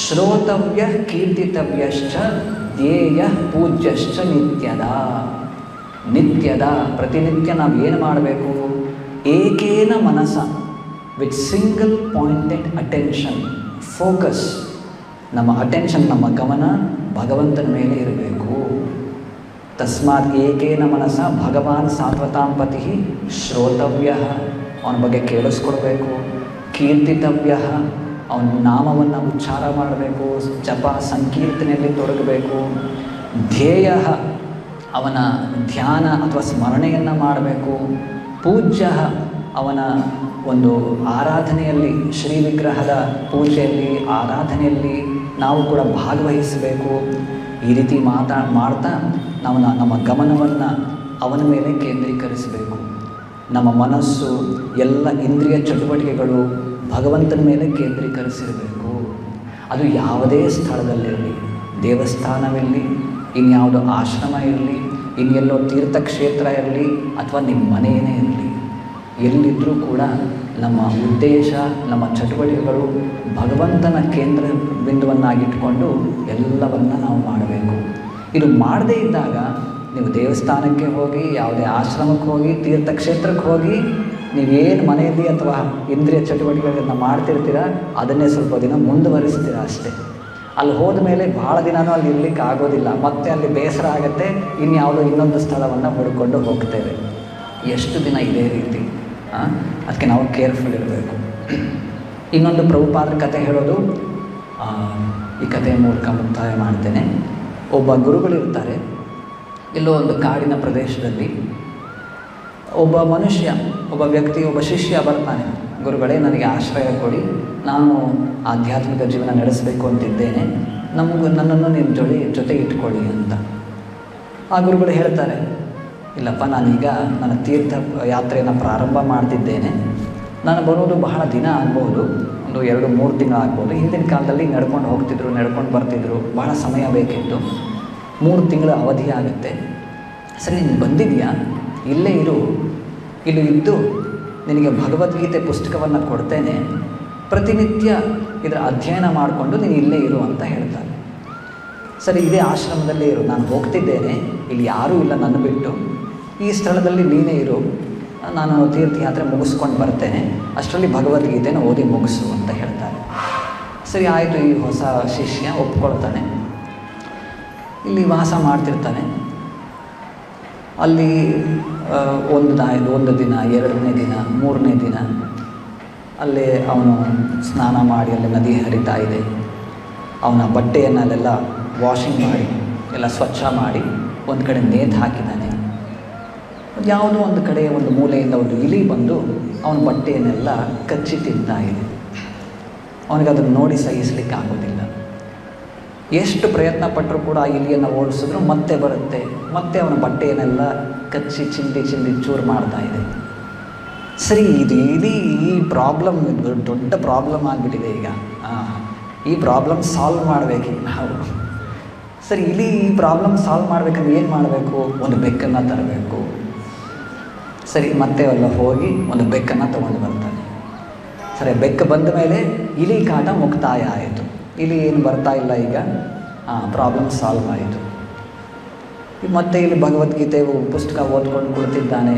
ಶ್ರೋತವ್ಯ ಕೀರ್ತಿತವ್ಯಶ್ಚ ಧ್ಯೇಯ ಪೂಜ್ಯಶ್ಚ ನಿತ್ಯದ ಪ್ರತಿನಿತ್ಯ ನಾವು ಏನು ಮಾಡಬೇಕು? ಏಕೇನ ಮನಸ, with single pointed attention, focus. ನಮ್ಮ ಅಟೆನ್ಷನ್, ನಮ್ಮ ಗಮನ ಭಗವಂತನ ಮೇಲೆ ಇರಬೇಕು. ತಸ್ಮಾತ್ ಏಕೇನ ಮನಸ ಭಗವಾನ್ ಸಾತ್ವತಾಂಪತಿ ಶ್ರೋತವ್ಯ, ಅವನ ಬಗ್ಗೆ ಕೇಳಿಸ್ಕೊಡ್ಬೇಕು. ಕೀರ್ತಿತವ್ಯ, ಅವನ ನಾಮವನ್ನು ಉಚ್ಚಾರ ಮಾಡಬೇಕು, ಜಪ ಸಂಕೀರ್ತನೆಯಲ್ಲಿ ತೊಡಗಬೇಕು. ಧ್ಯೇಯ, ಅವನ ಧ್ಯಾನ ಅಥವಾ ಸ್ಮರಣೆಯನ್ನು ಮಾಡಬೇಕು. ಪೂಜ್ಯ, ಅವನ ಒಂದು ಆರಾಧನೆಯಲ್ಲಿ, ಶ್ರೀ ವಿಗ್ರಹದ ಪೂಜೆಯಲ್ಲಿ, ಆರಾಧನೆಯಲ್ಲಿ ನಾವು ಕೂಡ ಭಾಗವಹಿಸಬೇಕು. ಈ ರೀತಿ ಮಾಡ್ತಾ ನಾವು ನಮ್ಮ ಗಮನವನ್ನು ಅವನ ಮೇಲೆ ಕೇಂದ್ರೀಕರಿಸಬೇಕು. ನಮ್ಮ ಮನಸ್ಸು, ಎಲ್ಲ ಇಂದ್ರಿಯ ಚಟುವಟಿಕೆಗಳು ಭಗವಂತನ ಮೇಲೆ ಕೇಂದ್ರೀಕರಿಸಿರಬೇಕು. ಅದು ಯಾವುದೇ ಸ್ಥಳದಲ್ಲಿರಲಿ, ದೇವಸ್ಥಾನವಿರಲಿ, ಇನ್ಯಾವುದೋ ಆಶ್ರಮ ಇರಲಿ, ಇನ್ನೆಲ್ಲೋ ತೀರ್ಥಕ್ಷೇತ್ರ ಇರಲಿ, ಅಥವಾ ನಿಮ್ಮ ಮನೆಯೇ ಇರಲಿ, ಎಲ್ಲಿದ್ದರೂ ಕೂಡ ನಮ್ಮ ಉದ್ದೇಶ, ನಮ್ಮ ಚಟುವಟಿಕೆಗಳು ಭಗವಂತನ ಕೇಂದ್ರ ಬಿಂದುವನ್ನಾಗಿಟ್ಕೊಂಡು ಎಲ್ಲವನ್ನು ನಾವು ಮಾಡಬೇಕು. ಇದು ಮಾಡದೇ ಇದ್ದಾಗ ನೀವು ದೇವಸ್ಥಾನಕ್ಕೆ ಹೋಗಿ, ಯಾವುದೇ ಆಶ್ರಮಕ್ಕೆ ಹೋಗಿ, ತೀರ್ಥಕ್ಷೇತ್ರಕ್ಕೆ ಹೋಗಿ, ನೀವೇನು ಮನೆಯಲ್ಲಿ ಅಥವಾ ಇಂದ್ರಿಯ ಚಟುವಟಿಕೆಗಳನ್ನು ಮಾಡ್ತಿರ್ತೀರ ಅದನ್ನೇ ಸ್ವಲ್ಪ ದಿನ ಮುಂದುವರಿಸ್ತೀರ ಅಷ್ಟೇ. ಅಲ್ಲಿ ಹೋದ ಮೇಲೆ ಭಾಳ ದಿನವೂ ಅಲ್ಲಿ ಇರಲಿಕ್ಕೆ ಆಗೋದಿಲ್ಲ. ಮತ್ತೆ ಅಲ್ಲಿ ಬೇಸರ ಆಗುತ್ತೆ, ಇನ್ಯಾವುದೋ ಇನ್ನೊಂದು ಸ್ಥಳವನ್ನು ಹುಡ್ಕೊಂಡು ಹೋಗ್ತೇವೆ. ಎಷ್ಟು ದಿನ ಇದೇ ರೀತಿ? ಅದಕ್ಕೆ ನಾವು ಕೇರ್ಫುಲ್ ಇರಬೇಕು. ಇನ್ನೊಂದು ಪ್ರಭುಪಾದರ ಕಥೆ ಹೇಳೋದು, ಈ ಕಥೆಯ ಮೂಲಕ ಮುಕ್ತಾಯ ಮಾಡ್ತೇನೆ. ಒಬ್ಬ ಗುರುಗಳಿರ್ತಾರೆ, ಎಲ್ಲೋ ಒಂದು ಕಾಡಿನ ಪ್ರದೇಶದಲ್ಲಿ. ಒಬ್ಬ ಮನುಷ್ಯ, ಒಬ್ಬ ವ್ಯಕ್ತಿ, ಒಬ್ಬ ಶಿಷ್ಯ ಬರ್ತಾನೆ. ಗುರುಗಳೇ, ನನಗೆ ಆಶ್ರಯ ಕೊಡಿ, ನಾನು ಆಧ್ಯಾತ್ಮಿಕ ಜೀವನ ನಡೆಸಬೇಕು ಅಂತಿದ್ದೇನೆ, ನನ್ನನ್ನು ನಿಮ್ಮ ಜೊತೆ ಇಟ್ಕೊಳ್ಳಿ ಅಂತ. ಆ ಗುರುಗಳು ಹೇಳ್ತಾರೆ, ಇಲ್ಲಪ್ಪ, ನಾನೀಗ ನನ್ನ ತೀರ್ಥ ಯಾತ್ರೆಯನ್ನು ಪ್ರಾರಂಭ ಮಾಡ್ತಿದ್ದೇನೆ. ನಾನು ಬರೋದು ಬಹಳ ದಿನ ಆಗ್ಬೋದು, ಒಂದು 2-3 ತಿಂಗಳು ಆಗ್ಬೋದು. ಹಿಂದಿನ ಕಾಲದಲ್ಲಿ ನಡ್ಕೊಂಡು ಹೋಗ್ತಿದ್ರು, ನಡ್ಕೊಂಡು ಬರ್ತಿದ್ರು, ಬಹಳ ಸಮಯ ಬೇಕಿತ್ತು. 3 ತಿಂಗಳ ಅವಧಿ ಆಗುತ್ತೆ. ಸರಿ, ನೀನು ಬಂದಿದೆಯಾ? ಇಲ್ಲೇ ಇರು, ಇಲ್ಲಿ ಇದ್ದು ನಿನಗೆ ಭಗವದ್ಗೀತೆ ಪುಸ್ತಕವನ್ನು ಕೊಡ್ತೇನೆ, ಪ್ರತಿನಿತ್ಯ ಇದರ ಅಧ್ಯಯನ ಮಾಡಿಕೊಂಡು ನೀನು ಇಲ್ಲೇ ಇರು ಅಂತ ಹೇಳ್ತಾರೆ. ಸರಿ, ಇದೇ ಆಶ್ರಮದಲ್ಲೇ ಇರು, ನಾನು ಹೋಗ್ತಿದ್ದೇನೆ, ಇಲ್ಲಿ ಯಾರೂ ಇಲ್ಲ ನನ್ನ ಬಿಟ್ಟು, ಈ ಸ್ಥಳದಲ್ಲಿ ನೀನೇ ಇರು, ನಾನು ತೀರ್ಥಯಾತ್ರೆ ಮುಗಿಸ್ಕೊಂಡು ಬರ್ತೇನೆ, ಅಷ್ಟರಲ್ಲಿ ಭಗವದ್ಗೀತೆನ ಓದಿ ಮುಗಿಸು ಅಂತ ಹೇಳ್ತಾರೆ. ಸರಿ ಆಯಿತು, ಈ ಹೊಸ ಶಿಷ್ಯ ಒಪ್ಕೊಳ್ತಾನೆ. ಇಲ್ಲಿ ವಾಸ ಮಾಡ್ತಿರ್ತಾನೆ. ಅಲ್ಲಿ ಒಂದು ದಿನ, 2ನೇ ದಿನ, 3ನೇ ದಿನ ಅಲ್ಲೇ ಅವನು ಸ್ನಾನ ಮಾಡಿ, ಅಲ್ಲಿ ನದಿ ಹರಿತಾ ಇದೆ. ಅವನ ಬಟ್ಟೆಯನ್ನೆಲ್ಲ ವಾಷಿಂಗ್ ಮಾಡಿ, ಎಲ್ಲ ಸ್ವಚ್ಛ ಮಾಡಿ ಒಂದು ಕಡೆ ನೇತು ಹಾಕಿದ್ದಾನೆ. ಯಾವುದೋ ಒಂದು ಕಡೆ, ಒಂದು ಮೂಲೆಯಿಂದ ಒಂದು ಇಲಿ ಬಂದು ಅವನ ಬಟ್ಟೆಯನ್ನೆಲ್ಲ ಕಚ್ಚಿ ತಿಂತಾ ಇದೆ. ಅವನಿಗೆ ಅದನ್ನು ನೋಡಿ ಸಹಿಸಲಿಕ್ಕೆ ಆಗೋದಿಲ್ಲ. ಎಷ್ಟು ಪ್ರಯತ್ನ ಪಟ್ಟರೂ ಕೂಡ ಆ ಇಲಿಯನ್ನು ಓಡಿಸಿದ್ರು ಮತ್ತೆ ಬರುತ್ತೆ, ಮತ್ತೆ ಅವನ ಬಟ್ಟೆಯನ್ನೆಲ್ಲ ಕಚ್ಚಿ ಚಿಂದಿ ಚೂರು ಮಾಡ್ತಾ ಇದೆ. ಸರಿ, ಈ ಪ್ರಾಬ್ಲಮ್ ದೊಡ್ಡ ಪ್ರಾಬ್ಲಮ್ ಆಗಿಬಿಟ್ಟಿದೆ ಈಗ. ಈ ಪ್ರಾಬ್ಲಮ್ ಸಾಲ್ವ್ ಮಾಡಬೇಕೀಗ ನಾವು. ಸರಿ, ಈ ಪ್ರಾಬ್ಲಮ್ ಸಾಲ್ವ್ ಮಾಡಬೇಕಂದ್ರೆ ಏನು ಮಾಡಬೇಕು? ಒಂದು ಬೆಕ್ಕನ್ನು ತರಬೇಕು. ಸರಿ, ಮತ್ತೆ ಎಲ್ಲ ಹೋಗಿ ಒಂದು ಬೆಕ್ಕನ್ನು ತೊಗೊಂಡು ಬರ್ತಾನೆ. ಸರಿ, ಬೆಕ್ಕು ಬಂದ ಮೇಲೆ ಇಲಿ ಕಾಟ ಮುಕ್ತಾಯ ಆಯಿತು. ಇಲ್ಲಿ ಏನು ಬರ್ತಾ ಇಲ್ಲ ಈಗ, ಪ್ರಾಬ್ಲಮ್ ಸಾಲ್ವ್ ಆಯಿತು. ಮತ್ತೆ ಇಲ್ಲಿ ಭಗವದ್ಗೀತೆ ಪುಸ್ತಕ ಓದ್ಕೊಂಡು ಕುಳಿತಿದ್ದಾನೆ.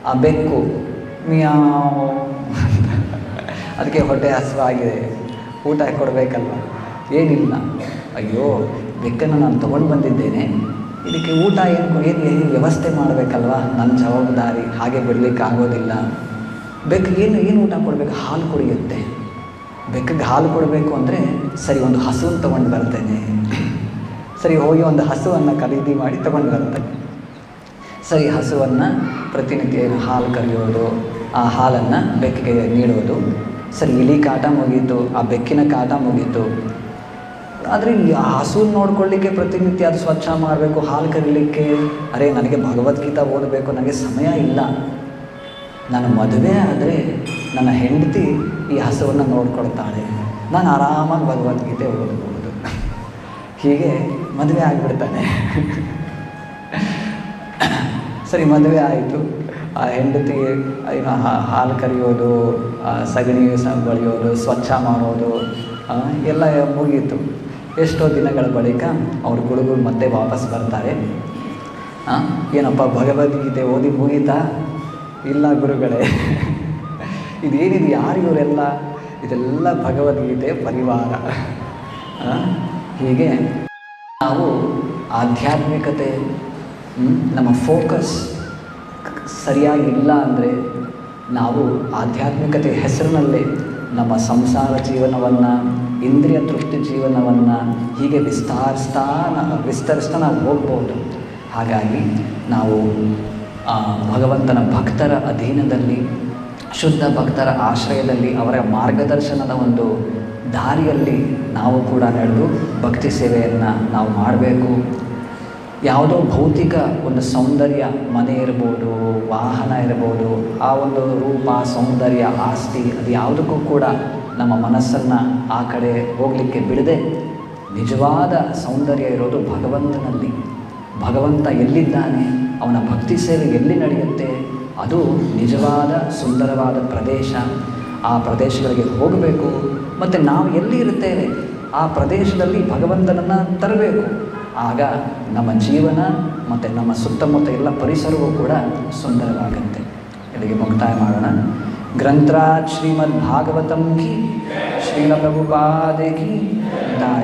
ಆ ಬೆಕ್ಕು ಮಿಯಾವ್ ಅದಕ್ಕೆ ಹೊಟ್ಟೆ ಹಸಿವಾಗಿದೆ, ಊಟ ಕೊಡಬೇಕಲ್ವ, ಏನಿಲ್ಲ. ಅಯ್ಯೋ, ಬೆಕ್ಕನ್ನು ನಾನು ತೊಗೊಂಡು ಬಂದಿದ್ದೇನೆ, ಇದಕ್ಕೆ ಊಟ ಏನು ವ್ಯವಸ್ಥೆ ಮಾಡಬೇಕಲ್ವ, ನನ್ನ ಜವಾಬ್ದಾರಿ, ಹಾಗೆ ಬಿಡಲಿಕ್ಕೆ ಆಗೋದಿಲ್ಲ. ಬೆಕ್ಕಿಗೆ ಏನು ಊಟ ಕೊಡಬೇಕು? ಹಾಲು ಕುಡಿಯುತ್ತೆ. ಬೆಕ್ಕಿಗೆ ಹಾಲು ಕೊಡಬೇಕು ಅಂದರೆ ಸರಿ ಒಂದು ಹಸುವನ್ನು ತೊಗೊಂಡು ಬರ್ತೇನೆ, ಸರಿ ಹೋಗಿ ಒಂದು ಹಸುವನ್ನು ಖರೀದಿ ಮಾಡಿ ತೊಗೊಂಡು ಬರ್ತೇನೆ. ಸರಿ ಹಸುವನ್ನು ಪ್ರತಿನಿತ್ಯ ಹಾಲು ಕರೆಯೋದು, ಆ ಹಾಲನ್ನು ಬೆಕ್ಕಿಗೆ ನೀಡೋದು. ಸರಿ ಇಲಿ ಕಾಟ ಮುಗೀತು, ಆ ಬೆಕ್ಕಿನ ಕಾಟ ಮುಗೀತು. ಆದರೆ ಆ ಹಸುವನ್ನು ನೋಡ್ಕೊಳ್ಳಿಕ್ಕೆ ಪ್ರತಿನಿತ್ಯ ಅದು ಸ್ವಚ್ಛ ಮಾಡಬೇಕು, ಹಾಲು ಕರೀಲಿಕ್ಕೆ, ಅರೆ ನನಗೆ ಭಗವದ್ಗೀತಾ ಓದಬೇಕು, ನನಗೆ ಸಮಯ ಇಲ್ಲ. ನಾನು ಮದುವೆ ಆದರೆ ನನ್ನ ಹೆಂಡತಿ ಈ ಹಸುವನ್ನು ನೋಡ್ಕೊಳ್ತಾಳೆ, ನಾನು ಆರಾಮಾಗಿ ಭಗವದ್ಗೀತೆ ಓದಬಹುದು. ಹೀಗೆ ಮದುವೆ ಆಗಿಬಿಡ್ತಾನೆ. ಸರಿ ಮದುವೆ ಆಯಿತು, ಆ ಹೆಂಡತಿ ಏನೋ ಹಾಲು ಕರೆಯೋದು, ಸಗಣಿ ಬಳಿಯೋದು, ಸ್ವಚ್ಛ ಮಾಡೋದು ಎಲ್ಲ ಮುಗೀತು. ಎಷ್ಟೋ ದಿನಗಳ ಬಳಿಕ ಅವ್ರ ಗುರುಗಳು ಮತ್ತೆ ವಾಪಸ್ ಬರ್ತಾರೆ. ಏನಪ್ಪ ಭಗವದ್ಗೀತೆ ಓದಿ ಮುಗೀತಾ? ಇಲ್ಲ ಗುರುಗಳೇ, ಇದೇನಿದು, ಯಾರು ಇವರೆಲ್ಲ? ಇದೆಲ್ಲ ಭಗವದ್ಗೀತೆ ಪರಿವಾರ. ಹೀಗೆ ನಾವು ಆಧ್ಯಾತ್ಮಿಕತೆ, ನಮ್ಮ ಫೋಕಸ್ ಸರಿಯಾಗಿಲ್ಲ ಅಂದರೆ ನಾವು ಆಧ್ಯಾತ್ಮಿಕತೆ ಹೆಸರಿನಲ್ಲೇ ನಮ್ಮ ಸಂಸಾರ ಜೀವನವನ್ನು, ಇಂದ್ರಿಯ ತೃಪ್ತಿ ಜೀವನವನ್ನು ಹೀಗೆ ವಿಸ್ತರಿಸ್ತಾ ನಾವು ಹೋಗ್ಬೋದು. ಹಾಗಾಗಿ ನಾವು ಭಗವಂತನ ಭಕ್ತರ ಅಧೀನದಲ್ಲಿ, ಶುದ್ಧ ಭಕ್ತರ ಆಶ್ರಯದಲ್ಲಿ, ಅವರ ಮಾರ್ಗದರ್ಶನದ ಒಂದು ದಾರಿಯಲ್ಲಿ ನಾವು ಕೂಡ ನಡೆದು ಭಕ್ತಿ ಸೇವೆಯನ್ನು ನಾವು ಮಾಡಬೇಕು. ಯಾವುದೋ ಭೌತಿಕ ಒಂದು ಸೌಂದರ್ಯ, ಮನೆ ಇರ್ಬೋದು, ವಾಹನ ಇರ್ಬೋದು, ಆ ಒಂದು ರೂಪ, ಸೌಂದರ್ಯ, ಆಸ್ತಿ, ಅದು ಯಾವುದಕ್ಕೂ ಕೂಡ ನಮ್ಮ ಮನಸ್ಸನ್ನು ಆ ಕಡೆ ಹೋಗಲಿಕ್ಕೆ ಬಿಡದೆ ನಿಜವಾದ ಸೌಂದರ್ಯ ಇರೋದು ಭಗವಂತನಲ್ಲಿ. ಭಗವಂತ ಎಲ್ಲಿದ್ದಾನೆ, ಅವನ ಭಕ್ತಿ ಸೇವೆ ಎಲ್ಲಿ ನಡೆಯುತ್ತೆ, ಅದು ನಿಜವಾದ ಸುಂದರವಾದ ಪ್ರದೇಶ. ಆ ಪ್ರದೇಶಗಳಿಗೆ ಹೋಗಬೇಕು. ಮತ್ತು ನಾವು ಎಲ್ಲಿ ಇರುತ್ತೇವೆ ಆ ಪ್ರದೇಶದಲ್ಲಿ ಭಗವಂತನನ್ನು ತರಬೇಕು. ಆಗ ನಮ್ಮ ಜೀವನ ಮತ್ತು ನಮ್ಮ ಸುತ್ತಮುತ್ತ ಎಲ್ಲ ಪರಿಸರವೂ ಕೂಡ ಸುಂದರವಾಗುತ್ತೆ. ಇಲ್ಲಿಗೆ ಮುಕ್ತಾಯ ಮಾಡೋಣ. ಗ್ರಂಥರಾಜ್ ಶ್ರೀಮದ್ ಭಾಗವತಂ ಕಿ, ಶ್ರೀಲ ಪ್ರಭುಪಾದೆ ಕಿ, ಜೈ.